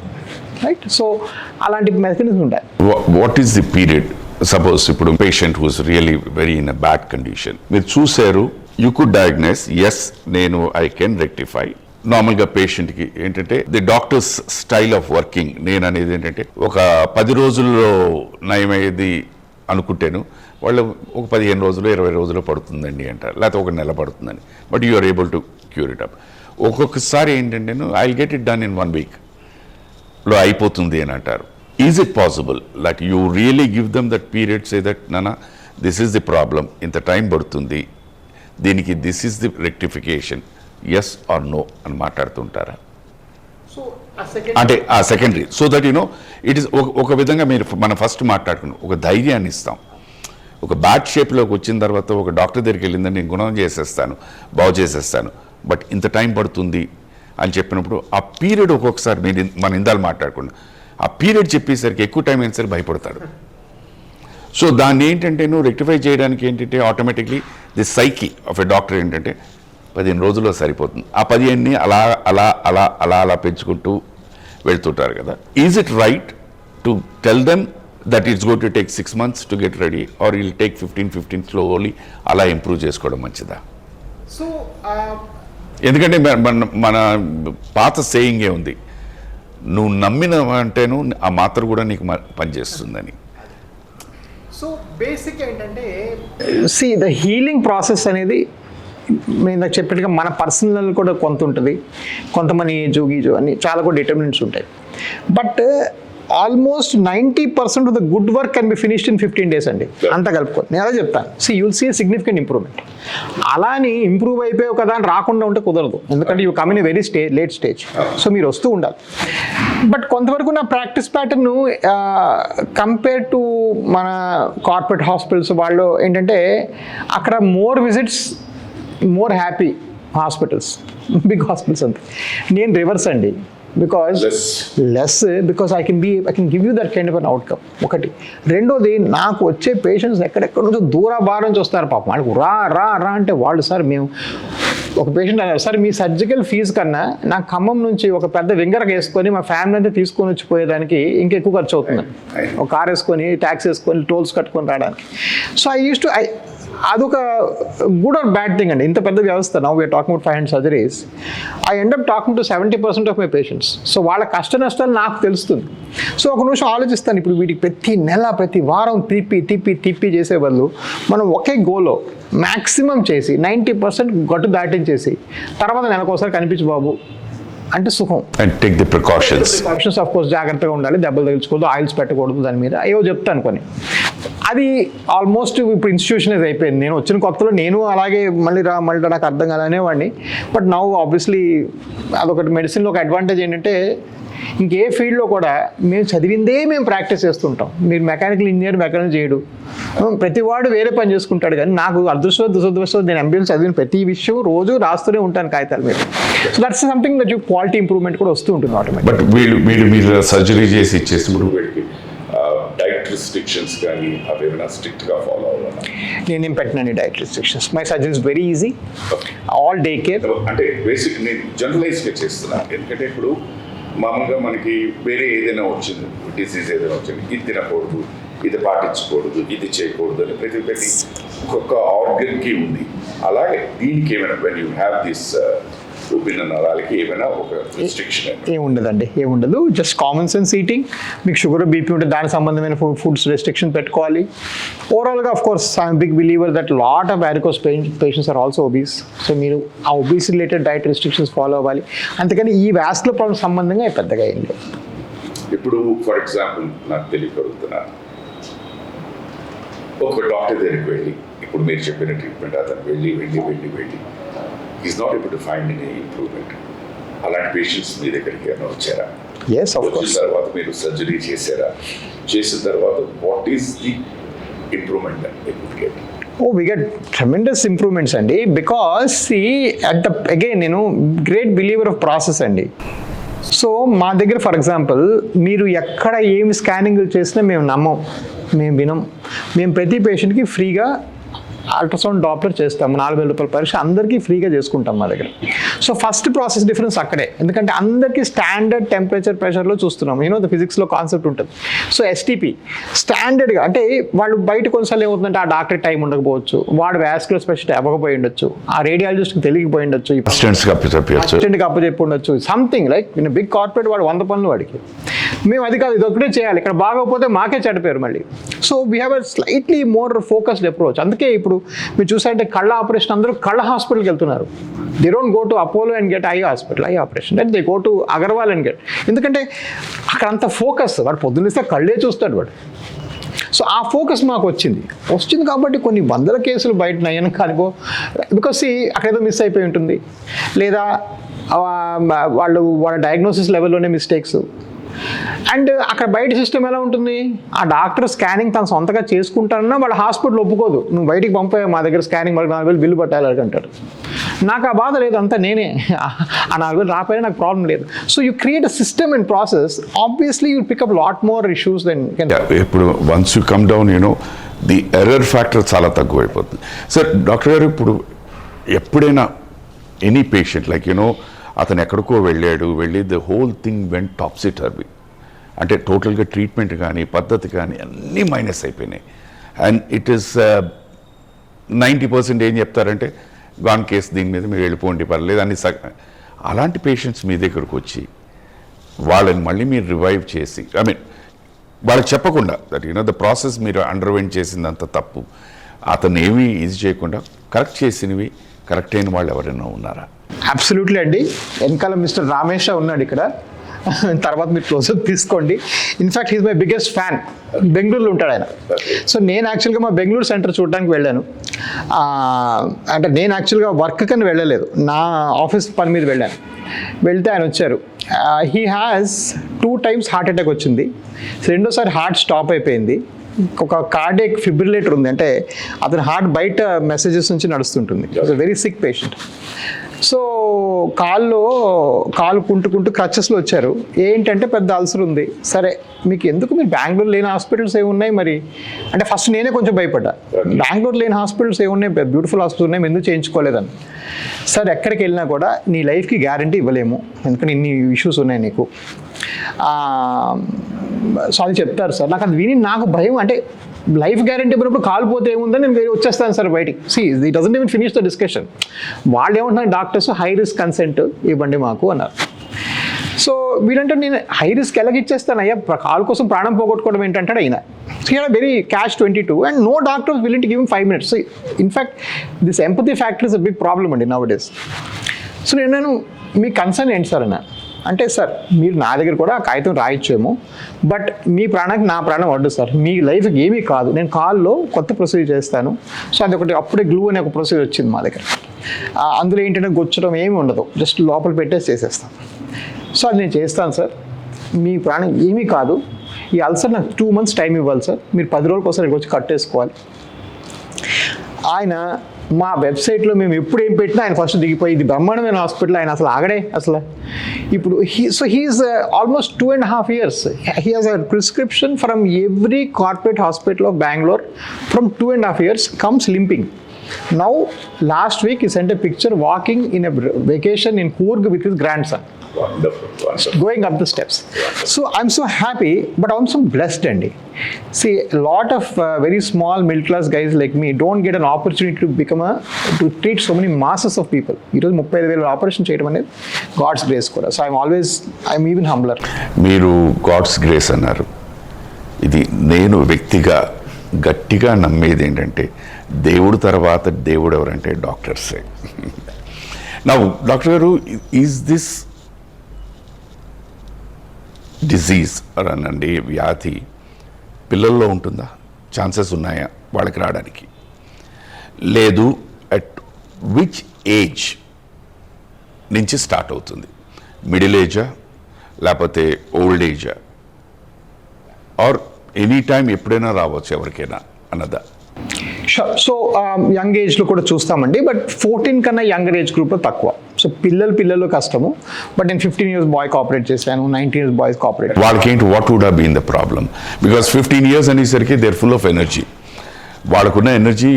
రైట్? సో అలాంటి మెకానిజం ఉంటాయి. What is the period? Suppose ఇప్పుడు patient who's really very in a bad condition, మీరు చూశారు, యూ కుడ్ డయాగ్నైజ్, ఎస్ నేను ఐ కెన్ రెక్టిఫై. నార్మల్గా పేషెంట్కి ఏంటంటే the doctor's style of working, నేను అనేది ఏంటంటే ఒక 10 రోజుల్లో నయమయ్యేది అనుకుంటేను వాళ్ళు ఒక 15 రోజులు 20 రోజులు పడుతుందండి అంటారు, లేకపోతే 1 నెల పడుతుందని. But you are able to cure it up. ఒక్కొక్కసారి ఏంటంటే I will get it done in 1 week లో అయిపోతుంది అని అంటారు. Is it possible like you really give them that period, say that నానా దిస్ ఈస్ ది ప్రాబ్లమ్, ఇంత time పడుతుంది, దీనికి this is the rectification, yes or no అని మాట్లాడుతుంటారా? అంటే ఆ secondary, so that no it is ఒక విధంగా మీరు మనం ఫస్ట్ మాట్లాడుకున్నాం, ఒక ధైర్యాన్ని ఇస్తాం. ఒక బ్యాడ్ షేప్లోకి వచ్చిన తర్వాత ఒక డాక్టర్ దగ్గరికి వెళ్ళిందని నేను గుణం చేసేస్తాను, బాగు చేసేస్తాను, బట్ ఇంత టైం పడుతుంది అని చెప్పినప్పుడు ఆ పీరియడ్ ఒక్కొక్కసారి మనం ఇందాలు మాట్లాడుకున్నాం, ఆ పీరియడ్ చెప్పేసరికి ఎక్కువ టైం అయిన సరే భయపడతాడు. సో దాన్ని ఏంటంటే నువ్వు రెక్టిఫై చేయడానికి ఏంటంటే automatically the psyche of a doctor ఏంటంటే 15 రోజుల్లో సరిపోతుంది. ఆ 15ని అలా అలా అలా అలా అలా పెంచుకుంటూ వెళ్తుంటారు కదా. Is it right to tell them that it's going to take 6 months to get ready, or will take 15 slowly అలా ఇంప్రూవ్ చేసుకోవడం మంచిదా? సో ఎందుకంటే మన పాత సేయింగే ఉంది, నువ్వు నమ్మిన అంటేను ఆ మాత్ర కూడా నీకు పనిచేస్తుందని. సో బేసిక్ ఏంటంటే ద హీలింగ్ ప్రాసెస్ అనేది నేను ఇందాక చెప్పినట్టుగా మన పర్సనల్ కూడా కొంత ఉంటుంది, కొంతమంది ఏజు గీజు అని చాలా కూడా డిటర్మినెంట్స్ ఉంటాయి. But almost 90% of the good work can be finished in 15 days అండి, అంతా కలుపుకొని. నేను అదే చెప్తాను, యుల్ సీ సిగ్నిఫికెంట్ ఇంప్రూవ్మెంట్. అలా అని ఇంప్రూవ్ అయిపోయావు కదా అని రాకుండా ఉంటే కుదరదు, ఎందుకంటే you come in very late stage. So మీరు వస్తూ ఉండాలి. బట్ కొంతవరకు నా ప్రాక్టీస్ ప్యాటర్న్ కంపేర్ టు మన కార్పొరేట్ హాస్పిటల్స్ వాళ్ళు ఏంటంటే అక్కడ more visits, more happy hospitals, big hospitals అంతే. నేను రివర్స్ అండి, because because I can give you that kind of an outcome. ఒకటి. రెండోది, నాకు వచ్చే పేషెంట్స్ ఎక్కడెక్కడ నుంచో దూరాభారం నుంచి వస్తారు పాపం. వాళ్ళకి రా రా రా అంటే వాళ్ళు, సార్ మేము ఒక పేషెంట్ అన్నారు, సార్ మీ సర్జికల్ ఫీజు కన్నా నాకు ఖమ్మం నుంచి ఒక పెద్ద వింగర్కి వేసుకొని మా ఫ్యామిలీ అంతా తీసుకొని వచ్చిపోయేదానికి ఇంకా ఎక్కువ ఖర్చు అవుతుంది. ఒక కార్ వేసుకొని, ట్యాక్సీ వేసుకొని, టోల్స్ కట్టుకొని రావడానికి. సో అదొక గుడ్ ఆర్ బ్యాడ్ థింగ్ అండి. ఇంత పెద్ద వ్యవస్థ, now we are talking about 500 surgeries. I end up talking to 70% of my patients. So వాళ్ళ కష్ట నష్టాలు నాకు తెలుస్తుంది. సో ఒక నిమిషం ఆలోచిస్తాను, ఇప్పుడు వీటికి ప్రతి నెల ప్రతి వారం తిప్పి చేసే బదులు మనం ఒకే గోలో మ్యాక్సిమం చేసి 90% గట్టు దాటించేసి తర్వాత నెలకోసారి కనిపించు బాబు అంటే సుఖం. And take the precautions of course, జాగ్రత్తగా ఉండాలి, దెబ్బలు తగిలించుకోవద్దు, ఆయిల్స్ పెట్టకూడదు, దాని మీద అయ్యో చెప్తాను కొన్ని. అది ఆల్మోస్ట్ ఇప్పుడు ఇన్స్టిట్యూషనైజ్ అయిపోయింది. నేను వచ్చిన కొత్తలో నేను అలాగే మళ్ళీ నాకు అర్థం కాదనేవాడిని. బట్ నౌ ఆబ్వియస్లీ అదొకటి మెడిసిన్లో ఒక అడ్వాంటేజ్ ఏంటంటే ఇంకే ఫీల్డ్లో కూడా మేము చదివిందే మేము ప్రాక్టీస్ చేస్తుంటాం. మీరు మెకానికల్ ఇంజనీర్ మెకానికల్ చేయడు, ప్రతి వాడు వేరే పని చేసుకుంటాడు. కానీ నాకు దురదృష్టం నేను ఎంబీఏ చదివిన ప్రతి విషయం రోజు రాస్తూనే ఉంటాను కాగితాల మీద. So that's something that quality improvement కూడా వస్తూ ఉంటుంది ఆటోమేటిక్. బట్ మీరు సర్జరీ చేసి ఇచ్చేసినప్పుడు వీడికి డైట్ రిస్ట్రిక్షన్స్ కానీ అవేమైనా స్ట్రిక్ట్గా ఫాలో అవ్వాలి? నేనేం పెట్టినండి diet restrictions. My surgery is very easy, all day care. అంటే బేసిక్ నేను జనరలైజ్గా చేస్తున్నాను, ఎందుకంటే ఇప్పుడు మామూలుగా మనకి వేరే ఏదైనా వచ్చింది, డిసీజ్ ఏదైనా వచ్చింది, ఇది తినకూడదు, ఇది పాటించకూడదు, ఇది చేయకూడదు అని ప్రతి ఒక్కొక్క ఆర్గన్కి ఉంది. అలాగే దీనికి ఏమైనా వెన్ యూ హ్యావ్ దిస్ ఊపిన నరాలకి ఏమైనా ఒక రిస్ట్రిక్షన్? ఏముండదు, జస్ట్ కామన్ సెన్స్ ఈటింగ్. మీకు షుగర్ బీపీ ఉంటే దానికి సంబంధమైన ఫుడ్స్ రెస్ట్రిక్షన్ పెట్టుకోవాలి. ఓవరాల్గా of course I'm big believer that lot of varicose patients are also obese. So మీరు ఆ obese related diet restrictions follow అవ్వాలి. అంతేకాని ఈ వాస్కులర్ ప్రాబ్లమ్ సంబంధంగా పెద్దగా ఏం లేదు. ఇప్పుడు ఫర్ ఎగ్జాంపుల్ నాకు తెలియగలుగుతున్నాను, ఒక డాక్టర్ దగ్గరికి వెళ్ళి ఇప్పుడు మీరు చెప్పిన ట్రీట్మెంట్ అతను వెళ్ళి is not able to find any improvement. అలాంటి పేషెంట్స్ మీ దగ్గరికి ఏమైనా వచ్చారా? వచ్చిన తర్వాత మీరు సర్జరీ చేశారా? చేసిన తర్వాత what is the improvement that they could get? We get tremendous improvements అండి. బికాస్ అగైన్ నేను గ్రేట్ బిలీవర్ ఆఫ్ ప్రాసెస్ అండి. సో మా దగ్గర ఫర్ ఎగ్జాంపుల్ మీరు ఎక్కడ ఏమి స్కానింగ్లు చేసినా మేము నమ్మం, మేము వినం. మేము ప్రతి పేషెంట్కి ఫ్రీగా అల్ట్రాసౌండ్ డాప్లర్ చేస్తాము. 4,000 రూపాయల పరీక్ష అందరికీ ఫ్రీగా చేసుకుంటాం మా దగ్గర. సో ఫస్ట్ ప్రాసెస్ డిఫరెన్స్ అక్కడే, ఎందుకంటే అందరికీ స్టాండర్డ్ టెంపరేచర్ ప్రెషర్లో చూస్తున్నాం. ద ఫిజిక్స్లో కాన్సెప్ట్ ఉంటుంది. సో ఎస్టీపీ స్టాండర్డ్గా, అంటే వాళ్ళు బయట కొన్నిసార్లు ఏమవుతుందంటే ఆ డాక్టర్ టైం ఉండకపోవచ్చు, వాడు వాస్కులర్ స్పెషలిస్ట్ అవ్వకపోయి ఉండొచ్చు, ఆ రేడియాలజిస్ట్కి తెలియకపోయి ఉండొచ్చు, అసిస్టెంట్కి అప్పచెప్పి ఉండొచ్చు, something like in big corporate వాడు 100 పనులు వాడికి. మేము అది కాదు, ఇది ఒకటే చేయాలి, ఇక్కడ బాగోకపోతే మాకే చెడ్డపేరు మళ్ళీ. So we have a slightly more focused approach. అందుకే ఇప్పుడు మీరు చూసారంటే కళ్ళ ఆపరేషన్ అందరూ కళ్ళ హాస్పిటల్కి వెళ్తున్నారు. They don't go to Apollo and get eye operation, and they go to Agarwal and get. ఎందుకంటే అక్కడ అంత ఫోకస్, వాడు పొద్దున్నేస్తే కళ్ళే చూస్తాడు వాడు. సో ఆ ఫోకస్ మాకు వచ్చింది కాబట్టి కొన్ని వందల కేసులు బయట నయ్యాను కానిపో, బికాస్ అక్కడ ఏదో మిస్ అయిపోయి ఉంటుంది, లేదా వాళ్ళ డయాగ్నోసిస్ లెవెల్లోనే మిస్టేక్స్. అండ్ అక్కడ బయట సిస్టమ్ ఎలా ఉంటుంది, ఆ డాక్టర్ స్కానింగ్ తను సొంతగా చేసుకుంటానన్నా వాళ్ళ హాస్పిటల్ ఒప్పుకోదు, నువ్వు బయటికి పంపావు మా దగ్గర స్కానింగ్ వాళ్ళకి 4,000 బిల్లు పట్టాలి అంటారు. నాకు ఆ బాధ లేదు, అంతా నేనే, ఆ 4,000 రాకపోయినా నాకు ప్రాబ్లం లేదు. So you create a system and process, obviously you pick up lot more issues then. ఇప్పుడు once you come down the error factor చాలా తక్కువైపోతుంది. సార్ డాక్టర్ గారు, ఇప్పుడు ఎప్పుడైనా ఎనీ పేషెంట్ లైక్ అతను ఎక్కడికో వెళ్ళి the whole thing went topsy turvy, అంటే టోటల్గా ట్రీట్మెంట్ కానీ పద్ధతి కానీ అన్నీ మైనస్ అయిపోయినాయి. అండ్ ఇట్ ఈస్ 90% ఏం చెప్తారంటే గాన్ కేసు, దీని మీద మీరు వెళ్ళిపోండి పర్లేదు అని. అలాంటి పేషెంట్స్ మీ దగ్గరకు వచ్చి వాళ్ళని మళ్ళీ మీరు రివైవ్ చేసి, ఐ మీన్ వాళ్ళకి చెప్పకుండా దట్ ద ప్రాసెస్ మీరు అండర్వెంట్ చేసిందంత తప్పు, అతను ఏమీ ఇది చేయకుండా కరెక్ట్ చేసినవి కరెక్ట్ అయిన వాళ్ళు ఎవరైనా ఉన్నారా? అబ్సల్యూట్లీ అండి. వెనకాల మిస్టర్ రామేష్ ఉన్నాడు ఇక్కడ, తర్వాత మీరు క్లోజప్ తీసుకోండి. In fact he's my biggest fan. బెంగళూరులో ఉంటాడు ఆయన. సో నేను యాక్చువల్గా మా బెంగళూరు సెంటర్ చూడడానికి వెళ్ళాను. అంటే నేను యాక్చువల్గా వర్క్ కని వెళ్ళలేదు, నా ఆఫీస్ పని మీద వెళ్ళాను. వెళ్తే ఆయన వచ్చారు. He has 2 times heart attack వచ్చింది. రెండోసారి హార్ట్ స్టాప్ అయిపోయింది. ఒక కార్డియక్ ఫిబ్రిలేటర్ ఉంది, అంటే అతని హార్ట్ బయట మెసేజెస్ నుంచి నడుస్తుంటుంది. It's very sick patient. So కాలు కుంటుకుంటూ క్రచెస్లో వచ్చారు. ఏంటంటే పెద్ద అల్సర్ ఉంది. సరే మీకు ఎందుకు, మీరు బెంగళూరు లేని హాస్పిటల్స్ ఏమున్నాయి మరి అంటే ఫస్ట్ నేనే కొంచెం భయపడ్డా. బెంగళూరు లేని హాస్పిటల్స్ ఏమున్నాయి, బ్యూటిఫుల్ హాస్పిటల్స్ ఉన్నాయి, ఎందుకు చేయించుకోలేదని. సరే ఎక్కడికి వెళ్ళినా కూడా నీ లైఫ్కి గ్యారంటీ ఇవ్వలేము, ఎందుకంటే ఇన్ని ఇష్యూస్ ఉన్నాయి నీకు. సో అది చెప్తారు సార్. నాకు అది విని నాకు భయం, అంటే లైఫ్ గ్యారంటీ ఇవ్వనప్పుడు కాలిపోతే ఏముందని నేను వచ్చేస్తాను సార్ బయటికి. It doesn't even finish the discussion. వాళ్ళు ఏమంటున్నారు డాక్టర్స్, హై రిస్క్ కన్సెంట్ ఇవ్వండి మాకు అన్నారు. సో వీడంటే నేను హై రిస్క్ ఎలాగ ఇచ్చేస్తాను అయ్యా, కాలు కోసం ప్రాణం పోగొట్టుకోవడం ఏంటంటాడు ఆయన. So very catch-22 and no doctors willing to give 5 minutes. So in fact this empathy factor is a big problem అండి నౌ డేస్. సో నేను మీ కన్సర్న్ ఏంటి సార్ అన్న అంటే, సార్ మీరు నా దగ్గర కూడా ఆ కాగితం రాయొచ్చేమో, బట్ మీ ప్రాణానికి నా ప్రాణం వడ్డు సార్, మీ లైఫ్కి ఏమీ కాదు, నేను కాల్లో కొత్త ప్రొసీజర్ చేస్తాను. సో అది ఒకటి అప్పుడే గ్లూ అనే ఒక ప్రొసీజర్ వచ్చింది మా దగ్గర. అందులో ఏంటంటే గుచ్చడం ఏమీ ఉండదు, జస్ట్ లోపల పెట్టేసి చేసేస్తాను. సో అది నేను చేస్తాను సార్, మీ ప్రాణం ఏమీ కాదు, ఈ అల్సర్ నాకు 2 months టైం ఇవ్వాలి సార్, మీరు 10 రోజులకి ఒకసారి వచ్చి కట్టేసుకోవాలి. ఆయన మా వెబ్సైట్లో మేము ఎప్పుడు ఏం పెట్టినా ఆయన ఫస్ట్ దిగిపోయి, ఇది బ్రహ్మాండమైన హాస్పిటల్, ఆయన అసలు ఆగడే అసలు. ఇప్పుడు he is almost 2.5 years. He has a prescription from every corporate hospital of Bangalore from 2.5 years comes limping. Now last week he sent a picture walking in a vacation in Coorg with his grandson. Wonderful. Going up the steps. So I'm so happy, but I'm so blessed, Andy. See, a lot of very small middle class guys like me don't get an opportunity to treat so many masses of people. It was 35,000 operation చేయడం అనేది God's grace కూడా. So I'm even humbler. మీరు God's grace అన్నారు. ఇది నేను వ్యక్తిగా గట్టిగా నమ్మేది ఏంటంటే, దేవుడు తర్వాత దేవుడు ఎవరంటే డాక్టర్సే. నా డాక్టర్ గారు, ఈజ్ దిస్ డిజీజ్ అనండి, వ్యాధి పిల్లల్లో ఉంటుందా? ఛాన్సెస్ ఉన్నాయా వాళ్ళకి రావడానికి? లేదు, అట్ విచ్ ఏజ్ నుంచి స్టార్ట్ అవుతుంది? మిడిల్ ఏజా లేకపోతే ఓల్డ్ ఏజా, ఆర్ ఎనీ టైం ఎప్పుడైనా రావచ్చు ఎవరికైనా అన్నదా? సో యంగ్ ఏజ్లో కూడా చూస్తామండి, బట్ 14 కన్నా యంగర్ ఏజ్ గ్రూప్లో తక్కువ. సో పిల్లలు కష్టము, బట్ నేను 15 years బాయ్కి ఆపరేట్ చేశాను, 19 years బాయ్స్కి ఆపరేట్. వాళ్ళకి ఏంటి, what would have been the problem? Because 15 years అనేసరికి they are full of energy. వాళ్ళకున్న ఎనర్జీ,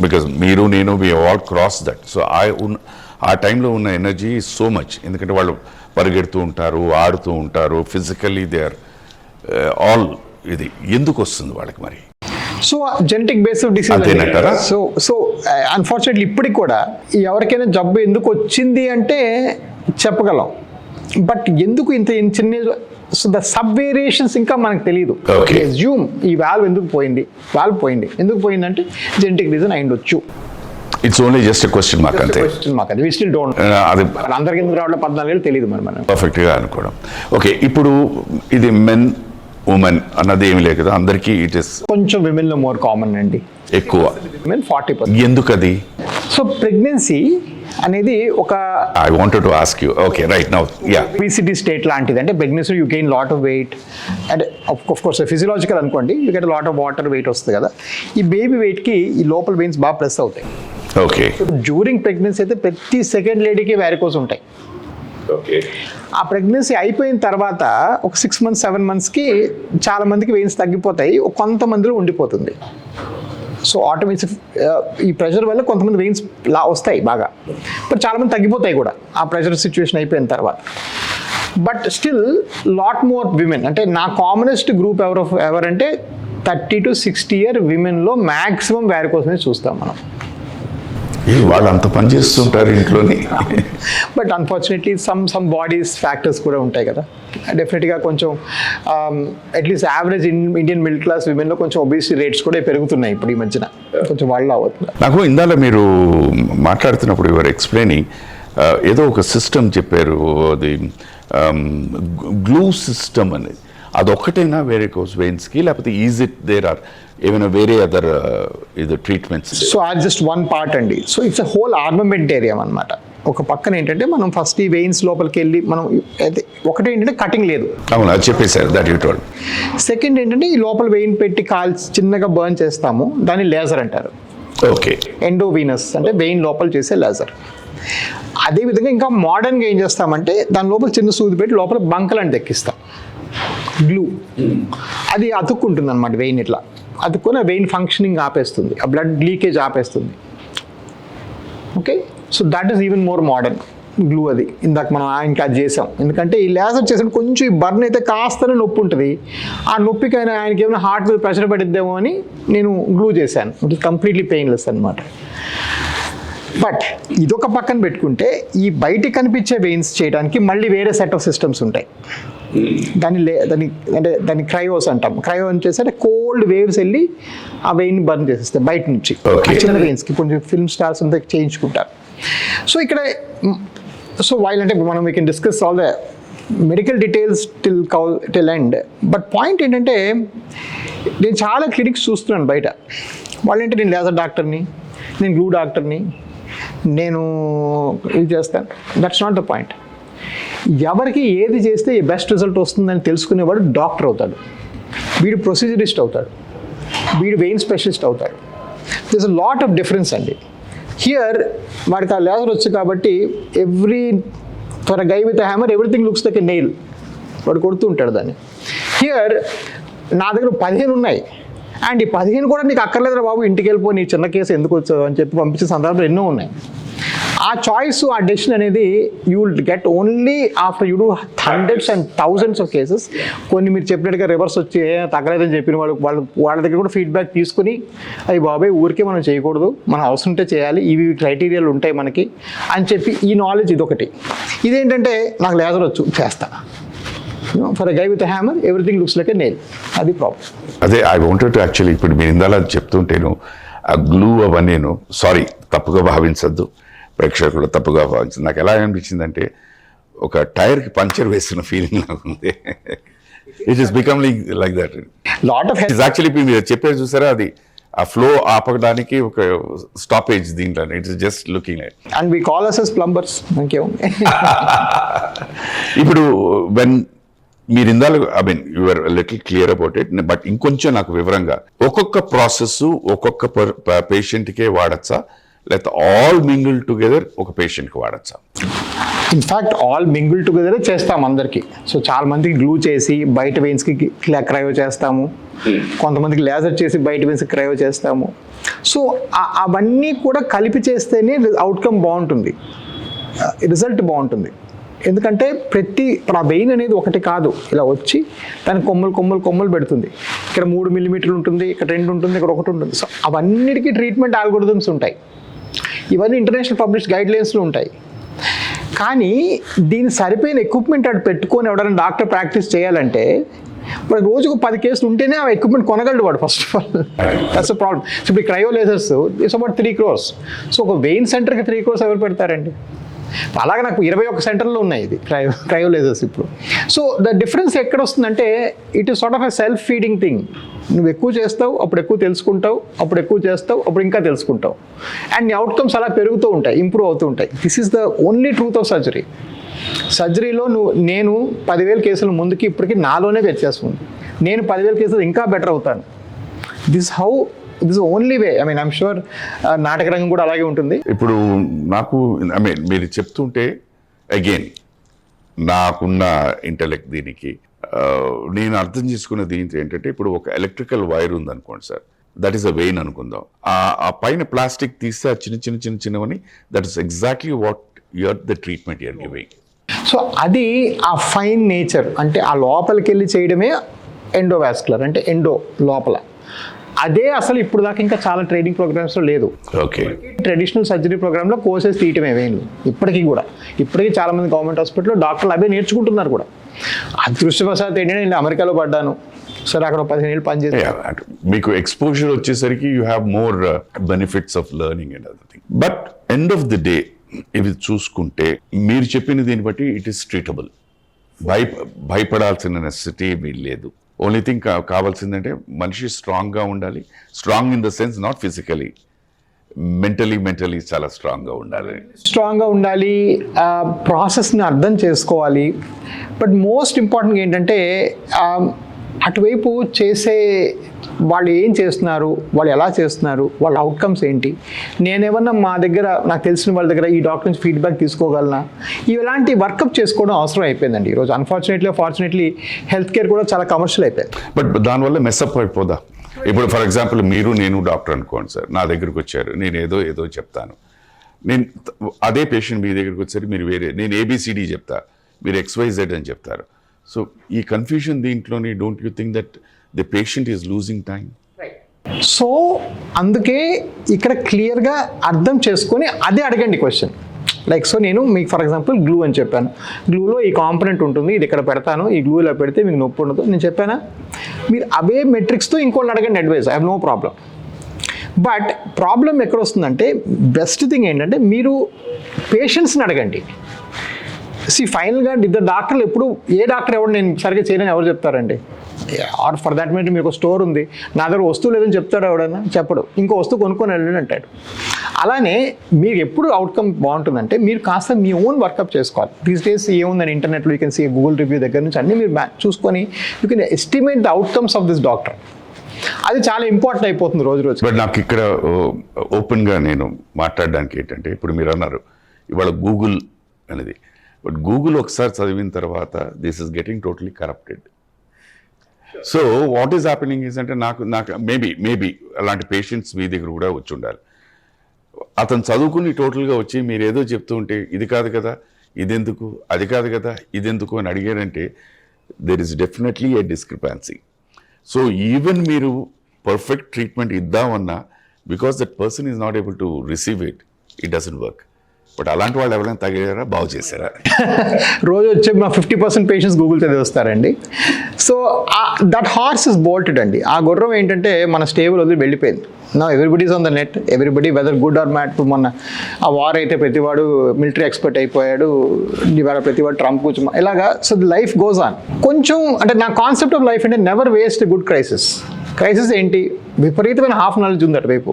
బికాస్ మీరు నేను we all cross that. So ఆ టైంలో ఉన్న ఎనర్జీ సో మచ్, ఎందుకంటే వాళ్ళు పరిగెడుతూ ఉంటారు, ఆడుతూ ఉంటారు, ఫిజికల్లీ దే ఆర్ ఆల్. ఇది ఎందుకు వస్తుంది వాళ్ళకి మరి? So genetic base of disease. So unfortunately ఇప్పటికి కూడా ఎవరికైనా జబ్బు ఎందుకు వచ్చింది అంటే చెప్పగలం, బట్ ఎందుకు ఇంత చిన్న, సో ద సబ్ వేరియేషన్స్ ఇంకా మనకు తెలియదు. అజ్యూమ్ ఈ వాల్వ్ ఎందుకు పోయింది, ఎందుకు పోయిందంటే జెనెటిక్ రీజన్ అయ్యుండొచ్చు. It's only just question mark అంతే. We still don't. అది అందరికి ఎందుకు రావడం 14 ఏళ్ళు తెలియదు మరి మనం పర్ఫెక్ట్గా అనుకోవడం. ఓకే, ఇప్పుడు ఇది మెన్ ఉమెన్ అన్నది ఏమి లేదు కదా, అందరికీ ఇట్ ఇస్ కొంచెం విమెన్లో మోర్ కామన్ అండి. ఎక్కువ. విమెన్ 40%. ఎందుకు అది? సో ప్రెగ్నెన్సీ అనేది ఒక I wanted to ask you. Okay, right now yeah. obesity state లాంటిది. అంటే pregnancy you gain lot of weight, and of course physiological అనుకోండి, you get lot of water, weight వస్తుంది కదా. ఈ బేబీ వెయిట్కి ఈ లోపల వెయిన్స్ బాగా ప్రెస్ అవుతాయి. ఓకే. డ్యూరింగ్ ప్రెగ్నెన్సీ అయితే ప్రతి సెకండ్ లేడీకి వ్యారికోస్ ఉంటాయి. ఓకే. ఆ ప్రెగ్నెన్సీ అయిపోయిన తర్వాత ఒక 6 months 7 monthsకి చాలా మందికి వెయిన్స్ తగ్గిపోతాయి, కొంతమందిలో ఉండిపోతుంది. సో ఆటోమేటిక్ ఈ ప్రెషర్ వల్ల కొంతమంది వెయిన్స్ వస్తాయి బాగా, బట్ చాలామంది తగ్గిపోతాయి కూడా ఆ ప్రెషర్ సిచ్యువేషన్ అయిపోయిన తర్వాత. But still lot more women, అంటే నా కామనెస్ట్ గ్రూప్ ఎవరంటే 30 to 60 year విమెన్లో మ్యాక్సిమం వ్యారికోస్ చూస్తాం మనం. వాళ్ళు అంత పని చేస్తుంటారు ఇంట్లోని. But unfortunately some bodies factors కూడా ఉంటాయి కదా. డెఫినెట్గా కొంచెం at least average Indian middle class విమెన్లో కొంచెం ఒబేసిటీ రేట్స్ కూడా పెరుగుతున్నాయి ఇప్పుడు ఈ మధ్యన, కొంచెం వాళ్ళు అవుతుంది. నాకు ఇందాక మీరు మాట్లాడుతున్నప్పుడు యువర్ ఎక్స్ప్లెయినింగ్ ఏదో ఒక సిస్టమ్ చెప్పారు, అది గ్లూ సిస్టమ్ అనేది. అదొక్కటైనా వేరికోస్ వెయిన్స్కి, లేకపోతే ఈజ్ ఇట్ దేర్ ఆర్ ఏమైనా వేరే అదర్ ఇది ట్రీట్మెంట్స్? సో అది జస్ట్ వన్ పార్ట్ అండి. సో ఇట్స్ అ హోల్ ఆర్నమెంటేరియం అనమాట. ఒక పక్కన ఏంటంటే మనం ఫస్ట్ ఈ వెయిన్స్ లోపలికి వెళ్ళి మనం అయితే ఒకటి ఏంటంటే కటింగ్ లేదు. అవును, అది చెప్పేశారు, దట్ యూ టోల్డ్. సెకండ్ ఏంటంటే ఈ లోపల వెయిన్ పెట్టి కాల్చి చిన్నగా బర్న్ చేస్తాము, దాన్ని లేజర్ అంటారు. ఓకే. ఎండోవీనస్ అంటే వెయిన్ లోపల చేసే లేజర్. అదేవిధంగా ఇంకా మోడర్న్గా ఏం చేస్తామంటే దాని లోపల చిన్న సూది పెట్టి లోపల బంకలాంటి దెక్కిస్తాం, గ్లూ. అది అతుక్కుంటుంది అనమాట వెయిన్. ఇట్లా అతుక్కుని వెయిన్ ఫంక్షనింగ్ ఆపేస్తుంది, ఆ బ్లడ్ లీకేజ్ ఆపేస్తుంది. Okay, so that is even more modern glue. అది ఇందాక మనం ఇంకా చేసాం, ఎందుకంటే ఈ లేజర్ చేసిన కొంచెం ఈ బర్న్ అయితే కాస్తనే నొప్పి ఉంటుంది. ఆ నొప్పికైనా ఆయనకి ఏమైనా హార్ట్ మీద ప్రెషర్ పడిద్దేమో అని నేను గ్లూ చేశాను. ఇట్ ఇస్ కంప్లీట్లీ పెయిన్లెస్ అనమాట. బట్ ఇదొక పక్కన పెట్టుకుంటే ఈ బయటికి కనిపించే వెయిన్స్ చేయడానికి మళ్ళీ వేరే సెట్ ఆఫ్ సిస్టమ్స్ ఉంటాయి. దాన్ని క్రయోస్ అంటాం. క్రయో అని చేసి అంటే కోల్డ్ వేవ్స్ వెళ్ళి ఆ వెయిన్ బర్న్ చేసేస్తాయి బయట నుంచి. చిన్న వెయిన్స్కి కొంచెం ఫిల్మ్ స్టార్స్ అంతా చేయించుకుంటారు. సో ఇక్కడ సో వైల్ అంటే మనం we can discuss all the medical details till end. But point ఏంటంటే నేను చాలా క్లినిక్స్ చూస్తున్నాను బయట. వాళ్ళంటే నేను లేజర్ డాక్టర్ని, నేను గ్లూ డాక్టర్ని, నేను ఇది చేస్తాను. That's not the point. ఎవరికి ఏది చేస్తే ఈ బెస్ట్ రిజల్ట్ వస్తుందని తెలుసుకునేవాడు డాక్టర్ అవుతాడు, వీడు ప్రొసీజరిస్ట్ అవుతాడు, వీడు వెయిన్ స్పెషలిస్ట్ అవుతాడు. This a lot of difference అండి. హియర్ వాడికి ఆ లేజర్ వచ్చు కాబట్టి for a guy with hammer everything looks like a nail, వాడు కొడుతూ ఉంటాడు దాన్ని. హియర్ నా దగ్గర 15 ఉన్నాయి, అండ్ ఈ 15 కూడా నీకు అక్కర్లేదురా బాబు, ఇంటికి వెళ్ళిపో, నీ చిన్న కేసు ఎందుకు వచ్చావు అని చెప్పి పంపించే సందర్భాలు ఎన్నో ఉన్నాయి. ఆ చాయిస్, ఆ డెసిషన్ అనేది you will get only after you do hundreds and thousands of cases. కొన్ని మీరు చెప్పినట్టుగా రివర్స్ వచ్చి తగ్గలేదని చెప్పిన వాళ్ళ దగ్గర కూడా ఫీడ్బ్యాక్ తీసుకుని, అవి బాబాయ్ ఊరికే మనం చేయకూడదు, మన అవసరం ఉంటే చేయాలి, ఇవి క్రైటీరియాలు ఉంటాయి మనకి అని చెప్పి ఈ నాలెడ్జ్ ఇదొకటి. ఇదేంటంటే నాకు లేజర్ వచ్చు చేస్తా, for a guy with hammer everything looks like a nail. అది ప్రాబ్లం. అదే ఐ వాంటెడ్ టు యాక్చువల్లీ ఇప్పుడు మీరు ఇందాల చెప్తుంటేను ఆ గ్లూ అవన్నీ, సారీ తప్పుగా భావించద్దు, ప్రేక్షకులు తప్పుగా భావించదు. నాకు ఎలా అనిపించిందంటే ఒక టైర్కి పంచర్ వేసిన ఫీలింగ్ నాకు ఉంది. It is becoming like that. Lot of it's actually మీరు చెప్పేది చూసారా, అది ఆ ఫ్లో ఆపడానికి ఒక స్టాపేజ్ దీంట్లో. It's just looking like. And we call us as plumbers. ఇంకేముంది. ఇప్పుడు వెన్ మీరు ఇందాలు I mean you're little clear about it, but ఇంకొంచెం నాకు వివరంగా ఒక్కొక్క ప్రాసెస్ ఒక్కొక్క పేషెంట్కే వాడచ్చా, లేకపోతే ఆల్ మింగిల్ టుగెదర్ ఒక పేషెంట్కి వాడచ్చా? ఇన్ఫ్యాక్ట్ ఆల్ మింగిల్ టుగెదరే చేస్తాం అందరికీ. సో చాలా మందికి గ్లూ చేసి బయట వెయిన్స్కి క్రయో చేస్తాము, కొంతమందికి లేజర్ చేసి బయట వెయిన్స్కి క్రయో చేస్తాము. సో అవన్నీ కూడా కలిపి చేస్తేనే అవుట్కమ్ బాగుంటుంది, రిజల్ట్ బాగుంటుంది. ఎందుకంటే ఇప్పుడు ఆ వెయిన్ అనేది ఒకటి కాదు, ఇలా వచ్చి దానికి కొమ్మలు పెడుతుంది. ఇక్కడ 3 millimeters ఉంటుంది, ఇక్కడ 2 ఉంటుంది, ఇక్కడ 1 ఉంటుంది. సో అవన్నిటికీ ట్రీట్మెంట్ ఆల్గోరిథమ్స్ ఉంటాయి. ఇవన్నీ ఇంటర్నేషనల్ పబ్లిష్ గైడ్లైన్స్లో ఉంటాయి. కానీ దీన్ని సరిపోయిన ఎక్విప్మెంట్ అటు పెట్టుకొని ఎవడైనా డాక్టర్ ప్రాక్టీస్ చేయాలంటే వాడు రోజుకు 10 కేసులు ఉంటేనే ఆ ఎక్విప్మెంట్ కొనగలడు వాడు. First of all that's a problem. So ఇప్పుడు cryo lasers it's about 3 crores. సో ఒక వెయిన్ సెంటర్కి 3 crores ఎవరు పెడతారండి? అలాగే నాకు 21 సెంటర్లో ఉన్నాయి ఇది క్రయో లేజర్స్ ఇప్పుడు. సో ద డిఫరెన్స్ ఎక్కడ వస్తుందంటే it is sort of a self feeding thing. నువ్వు ఎక్కువ చేస్తావు, అప్పుడు ఎక్కువ తెలుసుకుంటావు, అప్పుడు ఎక్కువ చేస్తావు, అప్పుడు ఇంకా తెలుసుకుంటావు, అండ్ నీ అవుట్కమ్స్ అలా పెరుగుతూ ఉంటాయి, ఇంప్రూవ్ అవుతూ ఉంటాయి. This is the only truth of surgery. సర్జరీలో నేను 10,000 కేసుల ముందుకి ఇప్పటికీ నాలోనే వ్యత్యాసం ఉంది. నేను 10,000 కేసులు ఇంకా బెటర్ అవుతాను. This only way. I mean I'm sure నాటక రంగం కూడా అలాగే ఉంటుంది. ఇప్పుడు నాకు మీరు చెప్తుంటే అగైన్ నాకున్న ఇంటలెక్ట్ దీనికి నేను అర్థం చేసుకున్నది ఏంటంటే, ఇప్పుడు ఒక ఎలక్ట్రికల్ వైర్ ఉంది అనుకోండి sir, that is a vein అనుకుందాం. ఆ pine ప్లాస్టిక్ తీస్తే ఆ చిన్నవని, that is exactly what you're the treatment you're giving. So అది ఆ ఫైన్ నేచర్, అంటే ఆ లోపలికి వెళ్ళి చేయడమే ఎండోవాస్కులర్, అంటే ఎండో లోపల. అదే అసలు ఇప్పుడు దాకా ఇంకా చాలా ట్రైనింగ్ ప్రోగ్రామ్స్లో లేదు. ఓకే, ట్రెడిషనల్ సర్జరీ ప్రోగ్రాంలో కోర్సెస్ తీయటమే వెయిన్లు ఇప్పటికీ చాలామంది గవర్నమెంట్ హాస్పిటల్లో డాక్టర్లు అవే నేర్చుకుంటున్నారు కూడా. అదృష్టవశాత్తు ఏంటంటే నేను అమెరికాలో పడ్డాను సరే, అక్కడ 15 ఏళ్ళు పనిచేస్తాను. మీకు ఎక్స్పోజర్ వచ్చేసరికి you have more benefits of learning and other thing. But end of the day ఇవి చూసుకుంటే మీరు చెప్పిన దీన్ని బట్టి ఇట్ ఈస్ ట్రీటబుల్. భయపడాల్సిన నెసెసిటీ ఏమీ లేదు. ఓన్లీ థింగ్ కావాల్సిందంటే మనిషి స్ట్రాంగ్గా ఉండాలి. Strong in the sense not physically, mentally చాలా స్ట్రాంగ్గా ఉండాలి. ప్రాసెస్ని అర్థం చేసుకోవాలి. బట్ మోస్ట్ ఇంపార్టెంట్ ఏంటంటే అటువైపు చేసే వాళ్ళు ఏం చేస్తున్నారు, వాళ్ళు ఎలా చేస్తున్నారు, వాళ్ళ అవుట్కమ్స్ ఏంటి, నేనేమన్నా మా దగ్గర నాకు తెలిసిన వాళ్ళ దగ్గర ఈ డాక్టర్ నుంచి ఫీడ్బ్యాక్ తీసుకోగలనా, ఇలాంటి వర్కప్ చేసుకోవడం అవసరం అయిపోయిందండి ఈరోజు. ఫార్చునేట్లీ హెల్త్ కేర్ కూడా చాలా కమర్షియల్ అయిపోయింది. బట్ దానివల్ల మెస్అప్ అయిపోదా? ఇప్పుడు ఫర్ ఎగ్జాంపుల్ నేను డాక్టర్ అనుకోండి సార్, నా దగ్గరికి వచ్చారు, నేను ఏదో చెప్తాను. నేను అదే పేషెంట్ మీ దగ్గరికి వచ్చారు, మీరు వేరే, నేను ABCD చెప్తా, మీరు XYZ అని చెప్తారు. సో ఈ కన్ఫ్యూజన్ దీంట్లోని don't you think that the patient is losing time? So అందుకే ఇక్కడ క్లియర్గా అర్థం చేసుకొని అదే అడగండి క్వశ్చన్. లైక్ సో నేను మీకు ఫర్ ఎగ్జాంపుల్ గ్లూ అని చెప్పాను, గ్లూలో ఈ కాంపనెంట్ ఉంటుంది, ఇది ఇక్కడ పెడతాను, ఈ గ్లూ ఇలా పెడితే మీకు నొప్పి ఉండదు నేను చెప్పానా? మీరు అవే మెట్రిక్స్తో ఇంకోళ్ళని అడగండి advice, I have no problem. But problem ఎక్కడ వస్తుందంటే, బెస్ట్ థింగ్ ఏంటంటే మీరు పేషెంట్స్ని అడగండి. ఫైనల్గా ఇద్దరు డాక్టర్లు ఎప్పుడు ఏ డాక్టర్ ఎవరు నేను సరిగ్గా చేయలేని ఎవరు చెప్తారండి? ఆర్ ఫర్ దాట్ మ్యాటర్ మీకు స్టోర్ ఉంది, నా దగ్గర వస్తువు లేదని చెప్తాడు ఎవడన్నా? చెప్పడు. ఇంకో వస్తువు కొనుక్కొని వెళ్ళండి అంటాడు. అలానే మీరు ఎప్పుడు అవుట్కమ్ బాగుంటుందంటే మీరు కాస్త మీ ఓన్ వర్కప్ చేసుకోవాలి. దీస్ డేస్ ఏముందని ఇంటర్నెట్లో you can see Google review దగ్గర నుంచి అన్నీ మీరు చూసుకొని you can estimate the outcomes of this doctor. అది చాలా ఇంపార్టెంట్ అయిపోతుంది రోజు. బట్ నాకు ఇక్కడ ఓపెన్గా నేను మాట్లాడడానికి ఏంటంటే, ఇప్పుడు మీరు అన్నారు ఇవాళ గూగుల్ అనేది, బట్ గూగుల్ ఒకసారి చదివిన తర్వాత this is getting totally corrupted. So what is happening is అంటే నాకు మేబీ అలాంటి పేషెంట్స్ మీ దగ్గర కూడా వచ్చి ఉండాలి. అతను చదువుకుని టోటల్గా వచ్చి మీరు ఏదో చెప్తూ ఉంటే ఇది కాదు కదా ఇదెందుకు, అది కాదు కదా ఇదెందుకు అని అడిగారంటే there is definitely a discrepancy. So even మీరు పర్ఫెక్ట్ ట్రీట్మెంట్ ఇద్దామన్నా, because that person is not able to receive it doesn't work. But అలాంటి వాళ్ళు ఎవరైనా తగిలారా, బాగు చేశారా? రోజు వచ్చే మా 50% పేషెంట్స్ గూగుల్ చదివి వస్తారండి. So that horse is bolted అండి. ఆ గుర్రం ఏంటంటే మన స్టేబుల్ వదిలి వెళ్ళిపోయింది. నా everybody's on the net, everybody whether good or mad. మొన్న ఆ వార్ అయితే ప్రతివాడు మిలిటరీ ఎక్స్పర్ట్ అయిపోయాడు, ఇవాళ ప్రతివాడు ట్రంప్ కూర్చో ఇలాగా. So the life goes on. కొంచెం అంటే నా కాన్సెప్ట్ ఆఫ్ లైఫ్ అంటే నెవర్ వేస్ట్ గుడ్ క్రైసిస్. ఏంటి, విపరీతమైన హాఫ్ నాలెడ్జ్ ఉంది అటువైపు,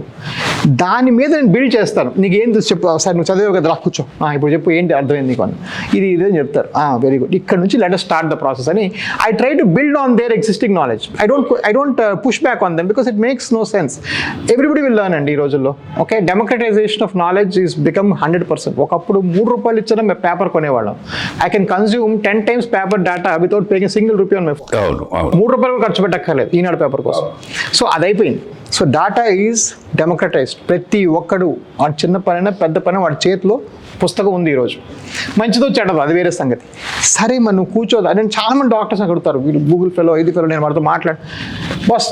దాని మీద నేను బిల్డ్ చేస్తాను. నీకు ఏం చెప్పు సార్, నువ్వు చదివే కదా, రా కూర్చో, ఇప్పుడు చెప్పు ఏంటి అర్థమైంది నీకు అని, ఇది అని చెప్తారు. వెరీ గుడ్, ఇక్కడ నుంచి let us start the process అని I try to build on their existing knowledge. I don't push back on them because it makes no sense. Everybody will learn అండి ఈ రోజుల్లో. Okay, democratization of knowledge is become 100%. ఒకప్పుడు ₹3 ఇచ్చిన మేము paper కొనేవాళ్ళం. I can consume 10 times paper data without paying single rupee on my phone. ₹3 ఖర్చు పెట్టక్కర్లేదు Eenadu paper కోసం. So అదైపోయింది. So data is democratised. ప్రతి ఒక్కడు ఆ చిన్న పనైనా పెద్ద పని వాడి చేతిలో పుస్తకం ఉంది ఈరోజు. మంచిదో చెడ్డదో అది వేరే సంగతి. సరే మరి నువ్వు కూర్చోదు. నేను చాలామంది డాక్టర్స్ అడుగుతారు, వీళ్ళు గూగుల్ ఫెలో ఇది ఫెలో, నేను వాళ్ళతో మాట్లాడు. But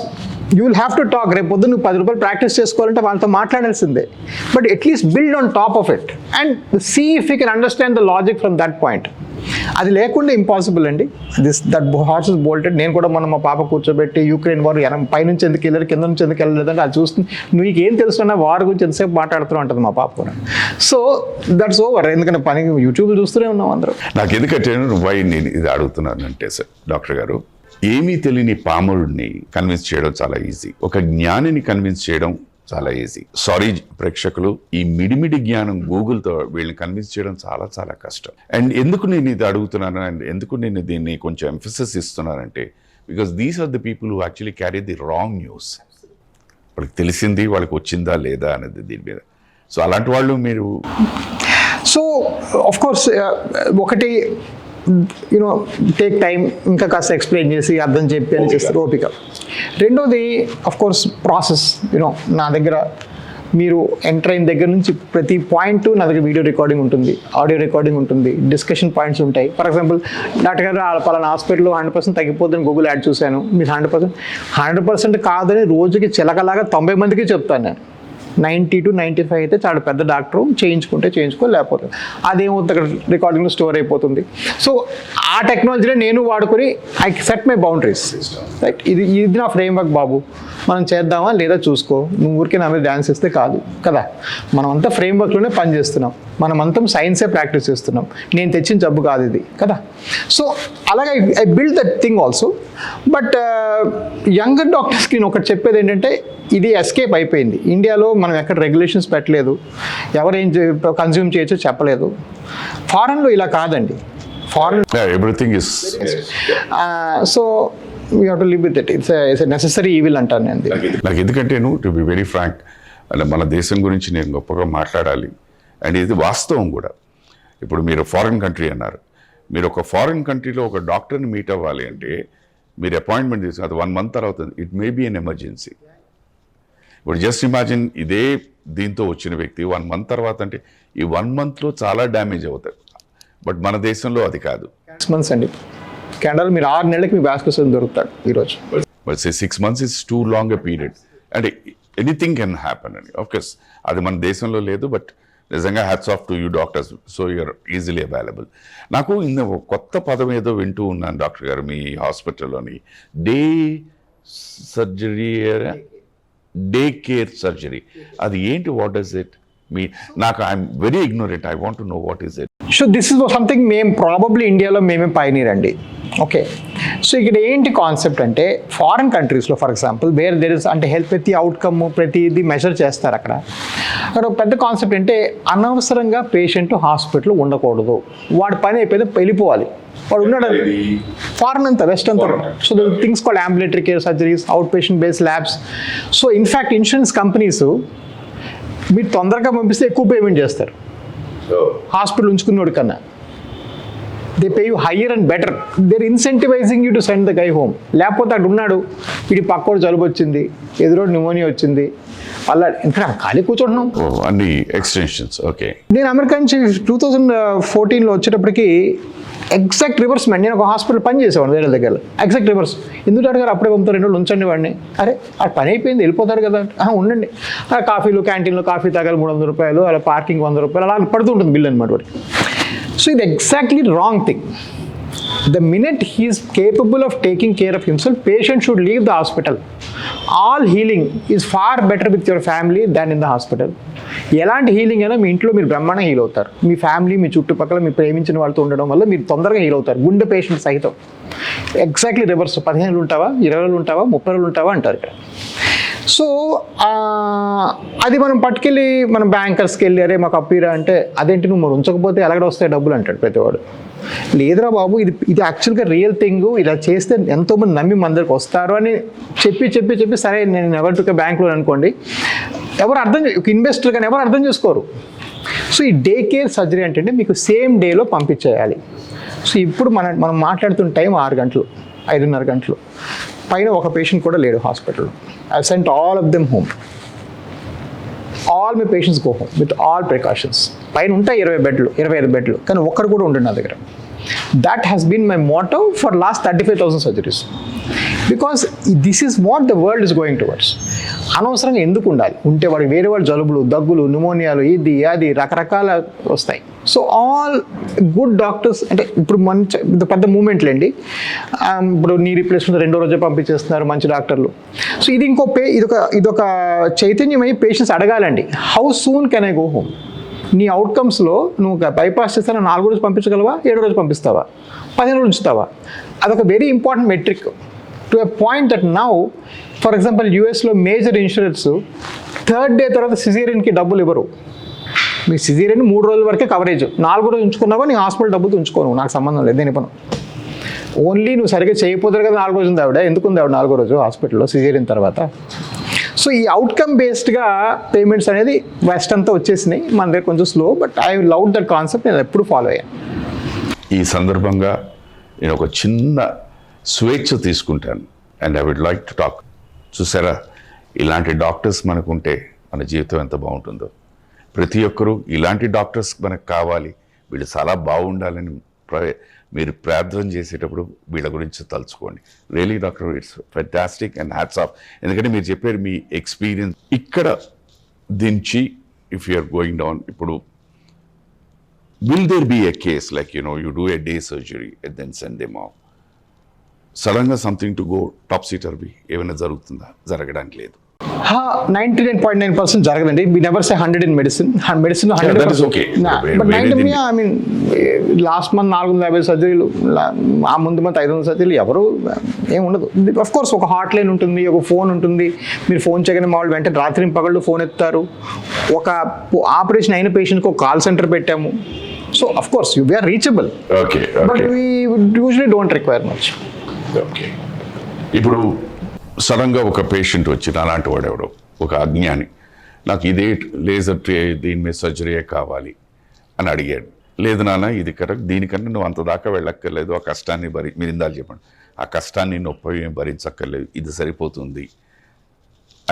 you will have to talk. రేపు పొద్దున్న నువ్వు ₹10 ప్రాక్టీస్ చేసుకోవాలంటే వాళ్ళతో మాట్లాడాల్సిందే. But at least build on top of it and see if you can understand the logic from that point. అది లేకుండా ఇంపాసిబుల్ అండి. That horse is bolted. నేను కూడా మొన్న మా పాప కూర్చోబెట్టి యూక్రెయిన్ వారు పైనుంచి ఎందుకు వెళ్ళారు, కింద నుంచి ఎందుకు వెళ్ళలేదంటే అది చూస్తుంది. నీకు ఏం తెలుస్తున్నా వార్ గురించి ఎంతసేపు మాట్లాడుతూ ఉంటుంది మా పాప కూడా. So that's over. ఎందుకంటే పని యూట్యూబ్ చూస్తూనే ఉన్నాం అందరూ. నాకు ఎందుకంటే వై నేను ఇది అడుగుతున్నానంటే సార్ డాక్టర్ గారు, ఏమీ తెలియని పామరుడిని కన్విన్స్ చేయడం చాలా ఈజీ, ఒక జ్ఞానిని కన్విన్స్ చేయడం చాలా ఈజీ. సారీ ప్రేక్షకులు, ఈ మిడిమిడి జ్ఞానం గూగుల్తో వీళ్ళని కన్విన్స్ చేయడం చాలా చాలా కష్టం. అండ్ ఎందుకు నేను ఇది అడుగుతున్నాను అండ్ ఎందుకు నేను దీన్ని కొంచెం ఎంఫసిస్ ఇస్తున్నానంటే, because these are the people who actually carry the wrong news. వాళ్ళకి తెలిసింది వాళ్ళకి వచ్చిందా లేదా అనేది దీని మీద. సో అలాంటి వాళ్ళు మీరు సో ఆఫ్ కోర్స్ ఒకటి యూనో టేక్ టైం, ఇంకా కాస్త ఎక్స్ప్లెయిన్ చేసి అర్థం చెప్పి అని చేస్తారు ఓపిక. రెండోది ఆఫ్ కోర్స్ ప్రాసెస్. యూనో నా దగ్గర మీరు ఎంటర్ అయిన దగ్గర నుంచి ప్రతి పాయింట్ నా దగ్గర వీడియో రికార్డింగ్ ఉంటుంది, ఆడియో రికార్డింగ్ ఉంటుంది, డిస్కషన్ పాయింట్స్ ఉంటాయి. ఫర్ ఎగ్జాంపుల్ డాక్టర్ గారు పలానా హాస్పిటల్లో 100% తగ్గిపోతుందని గూగుల్ యాడ్ చూశాను, మీరు 100% కాదని రోజుకి చిలకలాగా 90 మందికి చెప్తాను నేను. 90 to 95 అయితే చాలా పెద్ద డాక్టర్, చేయించుకో లేకపోతే అదేమవుతుంది అక్కడ రికార్డింగ్లో స్టోర్ అయిపోతుంది. సో ఆ టెక్నాలజీనే నేను వాడుకొని I set my boundaries. Right, ఇది నా ఫ్రేమ్వర్క్ బాబు, మనం చేద్దామా లేదా చూసుకో, నువ్వు ఊరికే నా మీద డ్యాన్స్ ఇస్తే కాదు కదా. మనమంతా ఫ్రేమ్వర్క్లోనే పనిచేస్తున్నాం, మనమంతా సైన్సే ప్రాక్టీస్ చేస్తున్నాం, నేను తెచ్చిన జబ్బు కాదు ఇది కదా. సో అలాగే I build that thing also. But younger డాక్టర్స్కి నేను ఒకటి చెప్పేది ఏంటంటే, ఇది ఎస్కేప్ అయిపోయింది. ఇండియాలో మనం ఎక్కడ రెగ్యులేషన్స్ పెట్టలేదు, ఎవరేం కన్జ్యూమ్ చేయొచ్చో చెప్పలేదు. ఫారెన్లో ఇలా కాదండి. Foreign everything is so we have to live with it. It's a necessary evil అంటాను నేను. నాకు ఎందుకంటే టు బి వెరీ ఫ్రాంక్, అంటే మన దేశం గురించి నేను గొప్పగా మాట్లాడాలి అండ్ ఇది వాస్తవం కూడా. ఇప్పుడు మీరు ఫారిన్ కంట్రీ అన్నారు, మీరు ఒక ఫారిన్ కంట్రీలో ఒక డాక్టర్ని మీట్ అవ్వాలి అంటే మీరు అపాయింట్మెంట్ తీసుకుని అది 1 month తర్వాత it may be an emergency. ఇప్పుడు జస్ట్ ఇమాజిన్ ఇదే దీంతో వచ్చిన వ్యక్తి 1 month తర్వాత అంటే ఈ 1 monthలో చాలా డ్యామేజ్ అవుతాయి. బట్ మన దేశంలో అది కాదు. 6 months అండి కెనడాలో మీరు 6 నెలలకి మీ వ్యాస్కులర్ దొరుకుతాడు ఈరోజు. But 6 months is too long a period. అంటే ఎనీథింగ్ కెన్ హ్యాపన్ అండి. ఆఫ్కోర్స్ అది మన దేశంలో లేదు, బట్ నిజంగా hats off to you doctors. So you're easily available. నాకు ఇంత కొత్త పదం ఏదో వింటూ ఉన్నాను డాక్టర్ గారు మీ హాస్పిటల్లోని, day surgery, day care surgery. అది ఏంటి, వాట్ డస్ ఇట్ మీ? నాకు I'm very ignorant, I want to know what is it. So this is something మేము ప్రాబబ్లీ ఇండియాలో మేమే పైనీర్ అండి. ఓకే, సో ఇక్కడ ఏంటి కాన్సెప్ట్ అంటే, ఫారిన్ కంట్రీస్లో for example where there is అంటే హెల్త్ ప్రతి అవుట్కమ్ ప్రతిది మెజర్ చేస్తారు. అక్కడ ఒక పెద్ద కాన్సెప్ట్ అంటే, అనవసరంగా పేషెంట్ హాస్పిటల్లో ఉండకూడదు, వాడి పని అయిపోయింది వెళ్ళిపోవాలి, వాడు ఉన్నాడు. ఫారెన్ అంతా వెస్ట్ అంతా. So the things called ambulatory care surgeries, out patient based labs. So in fact insurance companies మీరు తొందరగా పంపిస్తే ఎక్కువ పేమెంట్ చేస్తారు హాస్పిటల్ ఉంచుకున్నోడి కన్నా. They pay you higher and better. They're incentivising you to send the guy home. లేకపోతే అక్కడ ఉన్నాడు, వీడి పక్కోడు జలుబు వచ్చింది, ఎదురోడు న్యూమోనియా వచ్చింది, అలా ఇంకా ఖాళీ కూర్చుంటున్నాం. అన్ని ఎక్స్టెన్షన్స్. ఓకే, నేను అమెరికా నుంచి 2014లో వచ్చేటప్పటికి ఎగ్జాక్ట్ రివర్స్ మ్యాన్. నేను ఒక హాస్పిటల్ పని చేసేవాడు వేరే దగ్గర, ఎగ్జాక్ట్ రివర్స్. ఎందుకు అడిగారు, అప్పుడే పంపుతారు 2 రోజులు ఉంచండి వాడిని. అరే అది పని అయిపోయింది వెళ్ళిపోతారు కదా, ఉండండి. కాఫీలు క్యాంటీన్లో కాఫీ తాగాలి $300, అలా పార్కింగ్ $100, అలా పడుతూ ఉంటుంది బిల్ అనమాట వాడికి. సో ఇది exactly wrong thing. The minute he is capable of taking care of himself, patient should leave the hospital. All healing is far better with your family than in the hospital. ఎలాంటి healing అయినా మీ ఇంట్లో మీరు బ్రహ్మాండంగా heal అవుతారు. మీ family, మీ చుట్టుపక్కల మీ ప్రేమించిన వాళ్ళతో ఉండడం వల్ల మీరు తొందరగా హీల్ అవుతారు. గుండె పేషెంట్ సహితం ఎగ్జాక్ట్లీ రివర్స్. 15 రోజులు ఉంటావా, 20 రోజులు ఉంటావా, 30 రోజులు ఉంటావా అంటారు ఇక్కడ. సో అది మనం పట్టుకెళ్ళి మన బ్యాంకర్స్కి వెళ్ళి, అరే మాకు అప్పీరా అంటే, అదేంటి నువ్వు మరి ఉంచకపోతే ఎలాగ వస్తాయి డబ్బులు అంటాడు ప్రతివాడు. లేదురా బాబు, ఇది యాక్చువల్గా రియల్ థింగ్, ఇలా చేస్తే ఎంతోమంది నమ్మి మన దగ్గరికి వస్తారు అని చెప్పి సరే నేను ఎవరు టుకే బ్యాంక్ లోన్ అనుకోండి, ఎవరు ఇన్వెస్టర్ కానీ ఎవరు అర్థం చేసుకోరు. సో ఈ డే కేర్ సర్జరీ అంటే మీకు సేమ్ డేలో పంపించేయాలి. సో ఇప్పుడు మనం మాట్లాడుతున్న టైం 6 గంటలు, 5:30 గంటలు పైన ఒక పేషెంట్ కూడా లేడు హాస్పిటల్లో. I sent all of them home. All my patients go home with all precautions. పైన ఉంటాయి 20 బెడ్లు, 25 బెడ్లు, కానీ ఒక్కరు కూడా ఉండండి నా దగ్గర. That has been my motto for last 35,000 surgeries. Because this is what the world is going towards. అనవసరంగా ఎందుకు ఉండాలి, ఉంటే వాడికి వేరే వాళ్ళ జలుబులు, దగ్గులు, న్యూమోనియాలు, ఇది అది రకరకాల వస్తాయి. సో ఆల్ గుడ్ డాక్టర్స్ అంటే ఇప్పుడు మంచి ఇది పెద్ద మూమెంట్లేండి. ఇప్పుడు నీ రీప్లేస్మెంట్ 2వ రోజే పంపించేస్తున్నారు మంచి డాక్టర్లు. సో ఇది ఇదొక చైతన్యమై పేషెంట్స్ అడగాలండి, how soon can I go home? నీ అవుట్కమ్స్లో నువ్వు బైపాస్ చేస్తాను 4వ రోజు పంపించగలవా, 7వ రోజు పంపిస్తావా, 15 రోజు ఉంచుతావా? అదొక very important metric to a point that now for example యూఎస్లో మేజర్ ఇన్సూరెన్స్ 3rd డే తర్వాత సిజేరియన్కి డబ్బులు ఇవ్వరు. మీ సిజేరియన్ 3 రోజుల వరకే కవరేజ్, 4వ రోజు ఉంచుకున్నావా నీ హాస్పిటల్ డబ్బులు ఉంచుకోను, నాకు సంబంధం లేదు, నేను ఇవ్వను. ఓన్లీ నువ్వు సరిగ్గా చేయకపోతారు కదా 4వ రోజు ఉంది ఆవిడ, ఎందుకు ఉంది ఆవిడ 4వ రోజు హాస్పిటల్లో సిజేరియన్ తర్వాత? సో ఈ అవుట్కమ్ బేస్డ్గా పేమెంట్స్ అనేది వెస్ట్ అంతా వచ్చేసినాయి, మన దగ్గర కొంచెం slow, but I love that concept, నేను ఎప్పుడు ఫాలో అయ్యాను. ఈ సందర్భంగా నేను ఒక చిన్న స్వేచ్ఛ తీసుకుంటాను and I would like to talk. చూసారా, ఇలాంటి డాక్టర్స్ మనకుంటే మన జీవితం ఎంత బాగుంటుందో. ప్రతి ఒక్కరూ ఇలాంటి డాక్టర్స్ మనకు కావాలి, వీళ్ళు చాలా బాగుండాలని మీరు ప్రార్థన చేసేటప్పుడు వీళ్ళ గురించి తలుచుకోండి. Really doctor, it's fantastic and hats off. ఎందుకంటే మీరు చెప్పారు మీ ఎక్స్పీరియన్స్ ఇక్కడ దించి ఇఫ్ యూఆర్ గోయింగ్ డౌన్. ఇప్పుడు will there be a case like you do a day surgery and then send them off, సడన్గా something to go top seater be ఏమైనా జరుగుతుందా? జరగడానికి లేదు. 99.9% జరగదండి. We never say 100 in medicine. Medicine 100%. But 90 I mean last month 450 సర్జరీలు, ఆ ముందు month 500 సర్జరీలు, ఎవరు ఏం ఉండదు. అఫ్ కోర్స్ ఒక హాట్ లైన్ ఉంటుంది, ఒక ఫోన్ ఉంటుంది, మీరు ఫోన్ చేయగానే మా వాళ్ళు వెంటనే రాత్రి పగళ్ళు ఫోన్ ఎత్తారు. ఒక ఆపరేషన్ అయిన పేషెంట్కి ఒక కాల్ సెంటర్ పెట్టాము. So of course we are reachable, but we usually don't require much. Okay, ఇప్పుడు సడన్గా ఒక పేషెంట్ వచ్చి అలాంటి వాడెవడో ఒక అజ్ఞాని, నాకు ఇదే లేజర్ దీని మీద సర్జరీయే కావాలి అని అడిగాడు. లేదు నాన్న ఇది కరెక్ట్, దీనికన్నా నువ్వు అంత దాకా వెళ్ళక్కర్లేదు, ఆ కష్టాన్ని మీరు ఇందాలు చెప్పండి, ఆ కష్టాన్ని నొప్పి ఏం భరించక్కర్లేదు, ఇది సరిపోతుంది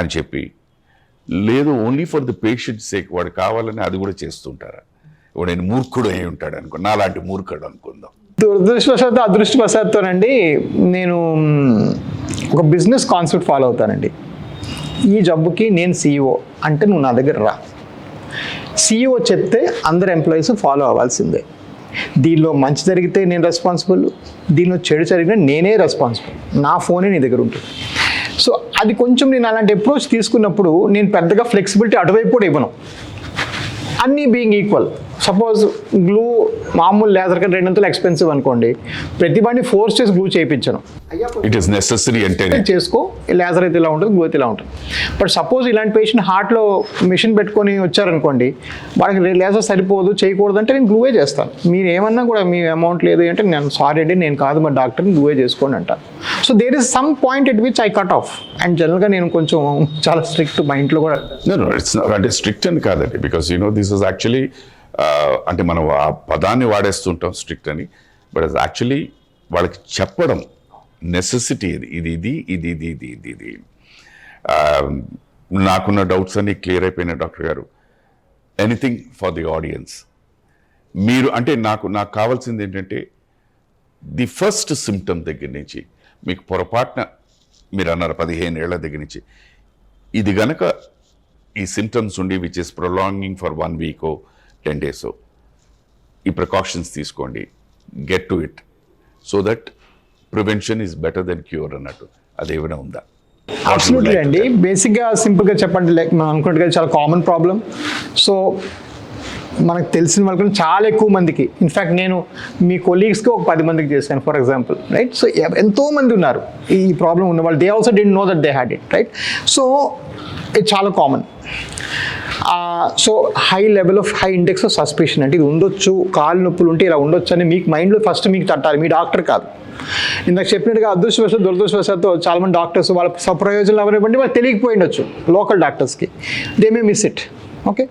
అని చెప్పి, లేదు only for the patient sake వాడు కావాలని అది కూడా చేస్తుంటారా? ఇప్పుడు నేను మూర్ఖుడు అయి ఉంటాడు అనుకో, నాలాంటి మూర్ఖుడు అనుకుందాం. దురదృష్టవశాత్తు అదృష్టవశాత్తోనండి నేను ఒక బిజినెస్ కాన్సెప్ట్ ఫాలో అవుతానండి. ఈ జబ్బుకి నేను CEO అంటే నువ్వు నా దగ్గర రా. CEO చెప్తే అందరు ఎంప్లాయీస్ ఫాలో అవ్వాల్సిందే. దీనిలో మంచి జరిగితే నేను రెస్పాన్సిబుల్, దీనిలో చెడు జరిగినా నేనే రెస్పాన్సిబుల్, నా ఫోనే నీ దగ్గర ఉంటుంది. సో అది కొంచెం నేను అలాంటి అప్రోచ్ తీసుకున్నప్పుడు నేను పెద్దగా ఫ్లెక్సిబిలిటీ అటువైపు కూడా ఇవ్వను. అన్నీ బీయింగ్ ఈక్వల్, సపోజ్ గ్లూ మామూలు లేజర్ కన్నా 200 ఎక్స్పెన్సివ్ అనుకోండి, ప్రతివాడిని ఫోర్స్ చేసి గ్లూ చేయించను. ఇట్ ఈస్ నెసెసరీ అంటే చేసుకో, లేజర్ అయితే ఇలా ఉంటుంది, గ్లూ అయితే ఇలా ఉంటుంది. బట్ సపోజ్ ఇలాంటి పేషెంట్ హార్ట్లో మిషన్ పెట్టుకొని వచ్చారనుకోండి, వాళ్ళకి లేజర్ సరిపోదు చేయకూడదు అంటే నేను గ్లూవే చేస్తాను. మీరు ఏమన్నా కూడా మీ అమౌంట్ లేదు అంటే నేను సారీ అండి నేను కాదు మా డాక్టర్ని గ్లూవే చేసుకోండి అంటాను. So there is some point at which I cut off. And జనరల్గా నేను కొంచెం చాలా స్ట్రిక్ట్ మా ఇంట్లో కూడా. ఇట్స్ అంటే స్ట్రిక్ట్ అని కాదండి, బికాస్ దిస్ ఇస్ యాక్చువల్లీ అంటే మనం ఆ పదాన్ని వాడేస్తుంటాం స్ట్రిక్ట్ అని, బట్ అది యాక్చువల్లీ వాళ్ళకి చెప్పడం నెసెసిటీ. ఇది నాకున్న డౌట్స్ అన్ని క్లియర్ అయిపోయిన డాక్టర్ గారు. Anything for the audience. మీరు అంటే నాకు కావాల్సింది ఏంటంటే ది ఫస్ట్ సిమ్టమ్ దగ్గర నుంచి మీకు పొరపాటున మీరు అన్నారు 15 ఏళ్ల దగ్గర నుంచి ఇది గనక ఈ సిమ్టమ్స్ ఉండి which is prolonging for 1 week 10 days, ఈ ప్రికాషన్స్ తీసుకోండి, get to it, so that prevention is better then cure అన్నట్టు అదేమైనా ఉందా? అబ్సల్యూట్లీ అండి. బేసిక్గా సింపుల్గా చెప్పండి, లైక్ మనం అనుకున్నట్టుగా చాలా కామన్ ప్రాబ్లం. సో మనకు తెలిసిన వాళ్ళకి చాలా ఎక్కువ మందికి, ఇన్ఫ్యాక్ట్ నేను మీ కొలీగ్స్కి ఒక 10 మందికి చేశాను ఫర్ ఎగ్జాంపుల్, రైట్? సో ఎంతోమంది ఉన్నారు ఈ ప్రాబ్లం ఉన్న వాళ్ళు, they also don't know that they had it, right? So ఇది చాలా common. So high level of high index of suspicion అంటే ఇది ఉండొచ్చు, కాలు నొప్పులు ఉంటే ఇలా ఉండొచ్చు అని మీకు మైండ్లో ఫస్ట్ మీకు తట్టాలి, మీ డాక్టర్ కాదు. ఇందాక చెప్పినట్టుగా అదృష్టవశాత్తు దురదృష్టవశాత్తు చాలామంది డాక్టర్స్ వాళ్ళ స్వప్రయోజనాలు ఎవరివ్వండి వాళ్ళు తెలియకపోయి ఉండొచ్చు లోకల్ డాక్టర్స్కి, they may miss it. Okay,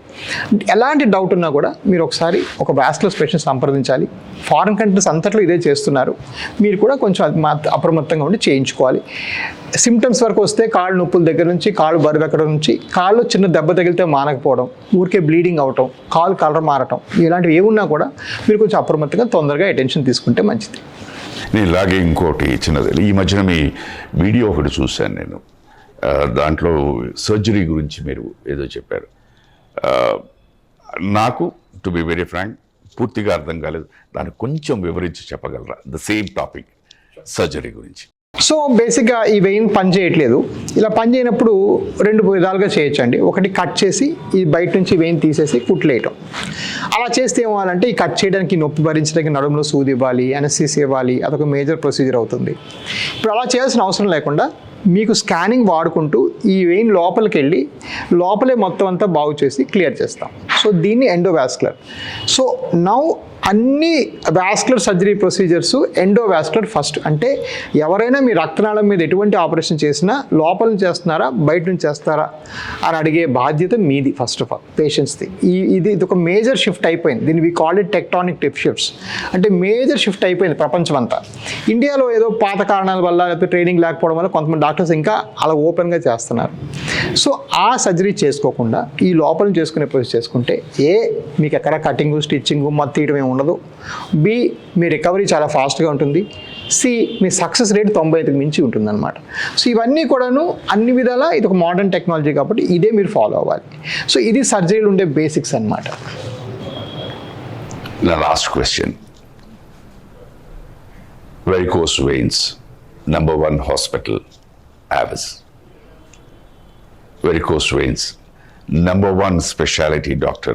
ఎలాంటి డౌట్ ఉన్నా కూడా మీరు ఒకసారి ఒక వాస్కులర్ స్పెషలిస్ట్ సంప్రదించాలి. ఫారిన్ కంట్రీస్ అంతట్లో ఇదే చేస్తున్నారు, మీరు కూడా కొంచెం అప్రమత్తంగా ఉండి చేయించుకోవాలి. సిమ్టమ్స్ వరకు వస్తే కాళ్ళు నొప్పుల దగ్గర నుంచి, కాళ్ళు బరువెక్కడం నుంచి, కాళ్ళు చిన్న దెబ్బ తగిలితే మానకపోవడం, ఊరికే బ్లీడింగ్ అవటం, కాలు కలర్ మారటం, ఇలాంటివి ఏమున్నా కూడా మీరు కొంచెం అప్రమత్తంగా తొందరగా అటెన్షన్ తీసుకుంటే మంచిది. నేను ఇలాగే ఇంకోటి చిన్నది, ఈ మధ్యన మీ వీడియో ఒకటి చూశాను నేను, దాంట్లో సర్జరీ గురించి మీరు ఏదో చెప్పారు. నాకు టు బి వెరీ ఫ్రాంక్ పూర్తిగా అర్థం కాలేదు, దాన్ని కొంచెం వివరించి చెప్పగలరా? ద సేమ్ టాపిక్, సర్జరీ గురించి. సో బేసిక్గా ఈ వెయిన్ పని చేయట్లేదు. ఇలా పని చేయనప్పుడు 2 విధాలుగా చేయొచ్చండి. ఒకటి కట్ చేసి ఈ బయట నుంచి వెయిన్ తీసేసి కుట్లేయటం. అలా చేస్తే ఏమవ్వాలంటే ఈ కట్ చేయడానికి నొప్పి భరించడానికి నడుములో సూది ఇవ్వాలి, అనస్థీసియా ఇవ్వాలి, అదొక మేజర్ ప్రొసీజర్ అవుతుంది. ఇప్పుడు అలా చేయాల్సిన అవసరం లేకుండా మీకు స్కానింగ్ వాడుకుంటూ ఈ వెయిన్ లోపలికి వెళ్ళి లోపలే మొత్తం అంతా బాగు చేసి క్లియర్ చేస్తాం. సో దీన్ని ఎండోవాస్కులర్. సో నౌ అన్ని vascular surgery procedures endovascular first. అంటే ఎవరైనా మీ రక్తనాళం మీద ఎటువంటి ఆపరేషన్ చేసినా లోపల నుంచి చేస్తున్నారా బయట నుంచి చేస్తారా అని అడిగే బాధ్యత మీది ఫస్ట్ ఆఫ్ ఆల్, పేషెంట్స్ది. ఇది ఒక మేజర్ షిఫ్ట్ అయిపోయింది. దీన్ని we call it tectonic shifts. అంటే మేజర్ షిఫ్ట్ అయిపోయింది ప్రపంచం అంతా. ఇండియాలో ఏదో పాత కారణాల వల్ల లేకపోతే ట్రైనింగ్ లేకపోవడం వల్ల కొంతమంది డాక్టర్స్ ఇంకా అలా ఓపెన్గా చేస్తున్నారు. సో ఆ సర్జరీ చేసుకోకుండా ఈ లోపల చేసుకునే ప్రొసీజర్ చేసుకుంటే మీకు ఎక్కడ కటింగ్ స్టిచ్చింగ్ మొత్తం తీయడం ఏమి ఉండదు. బి మీ రికవరీ చాలా ఫాస్ట్గా ఉంటుంది. సి మీ సక్సెస్ రేట్ 95కి మించి ఉంటుంది అనమాట. సో ఇవన్నీ కూడాను అన్ని విధాలా ఇది ఒక మోడర్న్ టెక్నాలజీ కాబట్టి ఇదే మీరు ఫాలో అవ్వాలి. సో ఇది సర్జరీలు ఉండే బేసిక్స్ అనమాట. నా last question, varicose veins number 1 hospital Avis. Varicose veins number 1 specialty doctor,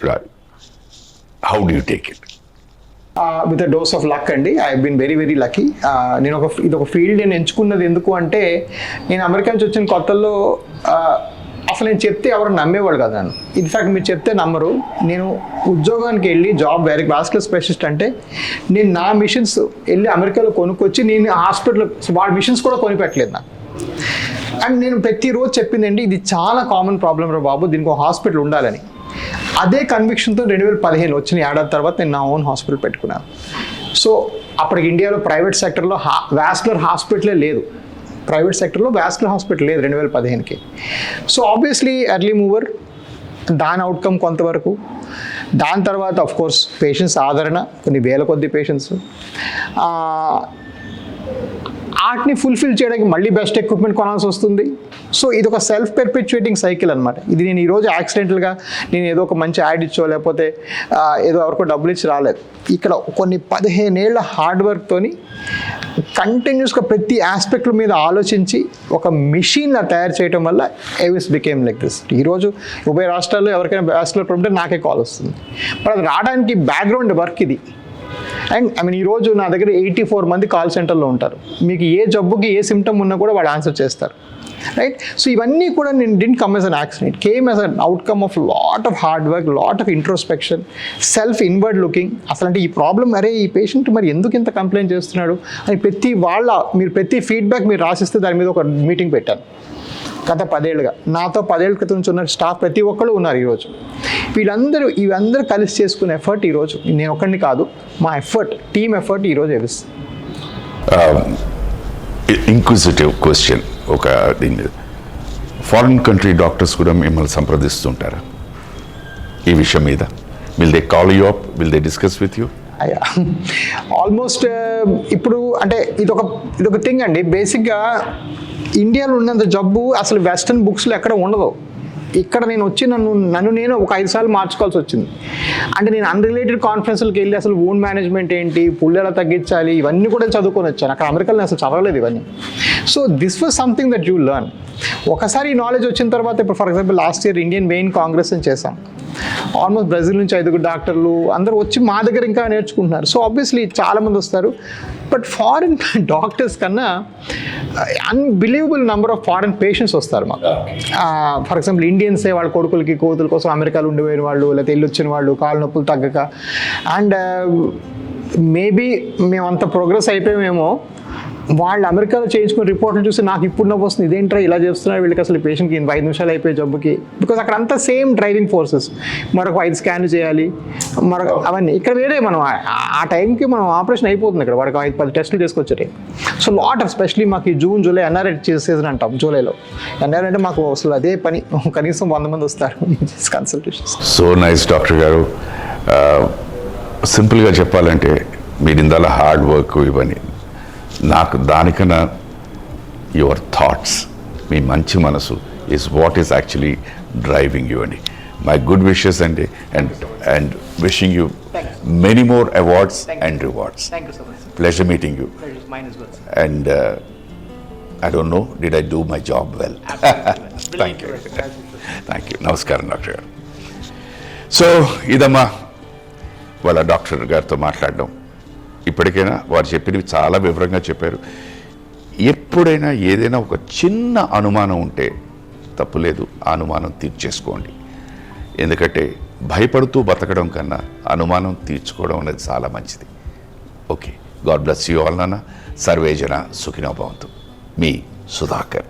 right? How do you take it? With a dose of luck అండి. I been very very lucky. నేను ఇదొక field నేను ఎంచుకున్నది ఎందుకు అంటే, నేను అమెరికా నుంచి వచ్చిన కొత్తల్లో అసలు నేను చెప్తే ఎవరు నమ్మేవాడు కదా నన్ను. ఇన్ఫ్యాక్ట్ మీరు చెప్తే నమ్మరు. నేను ఉద్యోగానికి వెళ్ళి జాబ్ వాస్కులర్ స్పెషలిస్ట్ అంటే నేను నా మిషన్స్ వెళ్ళి అమెరికాలో కొనుక్కొచ్చి నేను హాస్పిటల్ వాడి మిషన్స్ కూడా కొనిపెట్టలేదు నాకు. అండ్ నేను ప్రతిరోజు చెప్పిందండి, ఇది చాలా కామన్ ప్రాబ్లం రా బాబు, దీనికి ఒక హాస్పిటల్ ఉండాలని. అదే కన్విక్షన్తో 2015 వచ్చిన ఏడాది తర్వాత నేను నా ఓన్ హాస్పిటల్ పెట్టుకున్నాను. సో అప్పటికి ఇండియాలో ప్రైవేట్ సెక్టర్లో వాస్కులర్ హాస్పిటలే లేదు. ప్రైవేట్ సెక్టర్లో వాస్కులర్ హాస్పిటల్ లేదు 2015కి. సో ఆబ్వియస్లీ ఎర్లీ మూవర్, దాని అవుట్కమ్ కొంతవరకు. దాని తర్వాత ఆఫ్ కోర్స్ పేషెంట్స్ ఆదరణ, కొన్ని వేల కొద్ది పేషెంట్స్. ఆర్ట్ని ఫుల్ఫిల్ చేయడానికి మళ్ళీ బెస్ట్ ఎక్విప్మెంట్ కొనాల్సి వస్తుంది. సో ఇది ఒక సెల్ఫ్ పెర్పెచ్యుయేటింగ్ సైకిల్ అనమాట. ఇది నేను ఈరోజు యాక్సిడెంటల్గా నేను ఏదో ఒక మంచి యాడ్ ఇచ్చో లేకపోతే ఏదో ఎవరికో డబ్బులు ఇచ్చి రాలేదు. ఇక్కడ కొన్ని 15 ఏళ్ల హార్డ్ వర్క్తోని కంటిన్యూస్గా ప్రతి ఆస్పెక్ట్ల మీద ఆలోచించి ఒక మిషన్లా తయారు చేయడం వల్ల ఏవిస్ బికేమ్ లైక్ దిస్. ఈరోజు ఉభయ రాష్ట్రాల్లో ఎవరికైనా వాస్కులర్ ప్రాబ్లం నాకే కాల్ వస్తుంది. బట్ అది రావడానికి బ్యాక్గ్రౌండ్ వర్క్ ఇది. అండ్ ఈరోజు నా దగ్గర 84 మంది కాల్ సెంటర్లో ఉంటారు. మీకు ఏ జబ్బుకి ఏ సిమ్టమ్ ఉన్నా కూడా వాళ్ళు ఆన్సర్ చేస్తారు, రైట్? సో ఇవన్నీ కూడా నేను didn't come as an accident, came as an outcome of lot of hard work, lot of introspection, self inward looking. అసలు అంటే ఈ ప్రాబ్లం, అరే ఈ పేషెంట్ మరి ఎందుకు ఇంత కంప్లైంట్ చేస్తున్నాడు అని మీరు ప్రతి ఫీడ్బ్యాక్ మీరు రాసిస్తే దాని మీద ఒక మీటింగ్ పెట్టాను. గత 10 ఏళ్ళుగా నాతో 10 ఏళ్ళ క్రితం నుంచి ఉన్న స్టాఫ్ ప్రతి ఒక్కళ్ళు ఉన్నారు ఈరోజు. ఇవందరూ కలిసి చేసుకునే ఎఫర్ట్ ఈరోజు నేను ఒక్కడిని కాదు, మా ఎఫర్ట్, టీమ్ ఎఫర్ట్ ఈరోజు ఎవిస్. ఇంక్విజిటివ్ క్వశ్చన్ ఒక దీని మీద, ఫారిన్ కంట్రీ డాక్టర్స్ కూడా మిమ్మల్ని సంప్రదిస్తుంటారా ఈ విషయం మీద? Will they call you up, will they discuss with you? Almost ఇప్పుడు అంటే ఇదొక థింగ్ అండి. బేసిక్గా ఇండియాలో ఉన్నంత జబ్బు అసలు వెస్టర్న్ బుక్స్లో ఎక్కడ ఉండదు. ఇక్కడ నేను వచ్చి నన్ను నేను ఒక 5 సార్లు మార్చుకోవాల్సి వచ్చింది. అంటే నేను అన్రిలేటెడ్ కాన్ఫరెన్స్కి వెళ్ళి అసలు వూండ్ మేనేజ్మెంట్ ఏంటి, పుళ్ళు ఎలా తగ్గించాలి, ఇవన్నీ కూడా చదువుకొని వచ్చాను. అక్కడ అమెరికాలో అసలు చదవలేదు ఇవన్నీ. So this was something that you learn. ఒకసారి ఈ నాలెడ్జ్ వచ్చిన తర్వాత, ఇప్పుడు for example last year Indian vein congress అని చేశాం. ఆల్మోస్ట్ బ్రెజిల్ నుంచి 5 డాక్టర్లు అందరూ వచ్చి మా దగ్గర ఇంకా నేర్చుకుంటున్నారు. సో ఆబ్వియస్లీ చాలామంది వస్తారు. బట్ ఫారిన్ డాక్టర్స్ కన్నా unbelievable number of foreign patients వస్తారు మాకు. ఫర్ ఎగ్జాంపుల్ ఇండియన్సే వాళ్ళ కొడుకులకి కూతుల కోసం అమెరికాలో ఉండిపోయిన వాళ్ళు, లేకపోతే వెళ్ళి వచ్చిన వాళ్ళు, కాళ్ళ నొప్పులు తగ్గక. అండ్ మేబీ మేమంత ప్రోగ్రెస్ అయిపోయామేమో, వాళ్ళు అమెరికాలో చేయించుకున్న రిపోర్ట్లు చూసి నాకు ఇప్పుడు నవ్వు వస్తుంది, ఇదేంట్రా ఇలా చేస్తున్నారు వీళ్ళకి, అసలు పేషెంట్కి 5 నిమిషాలు అయిపోయే జబ్బుకి. బికాజ్ అక్కడ అంతా సేమ్ డ్రైవింగ్ ఫోర్సెస్, మరొక 5 స్కాన్లు చేయాలి, అవన్నీ. ఇక్కడ వేరే మనం ఆ టైంకి మనం ఆపరేషన్ అయిపోతుంది ఇక్కడ, వాడికి 5-10 టెస్టులు చేసుకొచ్చే. సో లాట్ ఆఫ్ స్పెషలీ మాకు ఈ జూన్ జూలై ఎన్ఆర్ఐ సీజన్ అంటాం. జూలైలో ఎన్ఆర్ఐ అంటే మాకు అసలు అదే పని, కనీసం 100 మంది వస్తారు కన్సల్టేషన్స్. సో నైస్ డాక్టర్ గారు. సింపుల్గా చెప్పాలంటే మీరు ఇందాల హార్డ్ వర్క్ ఇవన్నీ, నాకు దానికన్నా యువర్ థాట్స్, మీ మంచి మనసు is what is actually driving you అండి. మై గుడ్ విషెస్ అండి. And and wishing you Thanks. many more awards Thank and rewards. Thank you so much, sir. Pleasure meeting you. Pleasure is mine as well, sir. And I don't know, did I do my job well? Absolutely. Thank you. Brilliant work, as usual. Thank you. నమస్కారం doctor గారు. So ఇదమ్మా వాళ్ళ doctor గారితో మాట్లాడడం. ఇప్పటికైనా వారు చెప్పినవి చాలా వివరంగా చెప్పారు. ఎప్పుడైనా ఏదైనా ఒక చిన్న అనుమానం ఉంటే తప్పులేదు, ఆ అనుమానం తీర్చేసుకోండి. ఎందుకంటే భయపడుతూ బతకడం కన్నా అనుమానం తీర్చుకోవడం అనేది చాలా మంచిది. Okay, God bless you all నాన్న. సర్వేజన సుఖినో భవంతు. మీ సుధాకర్.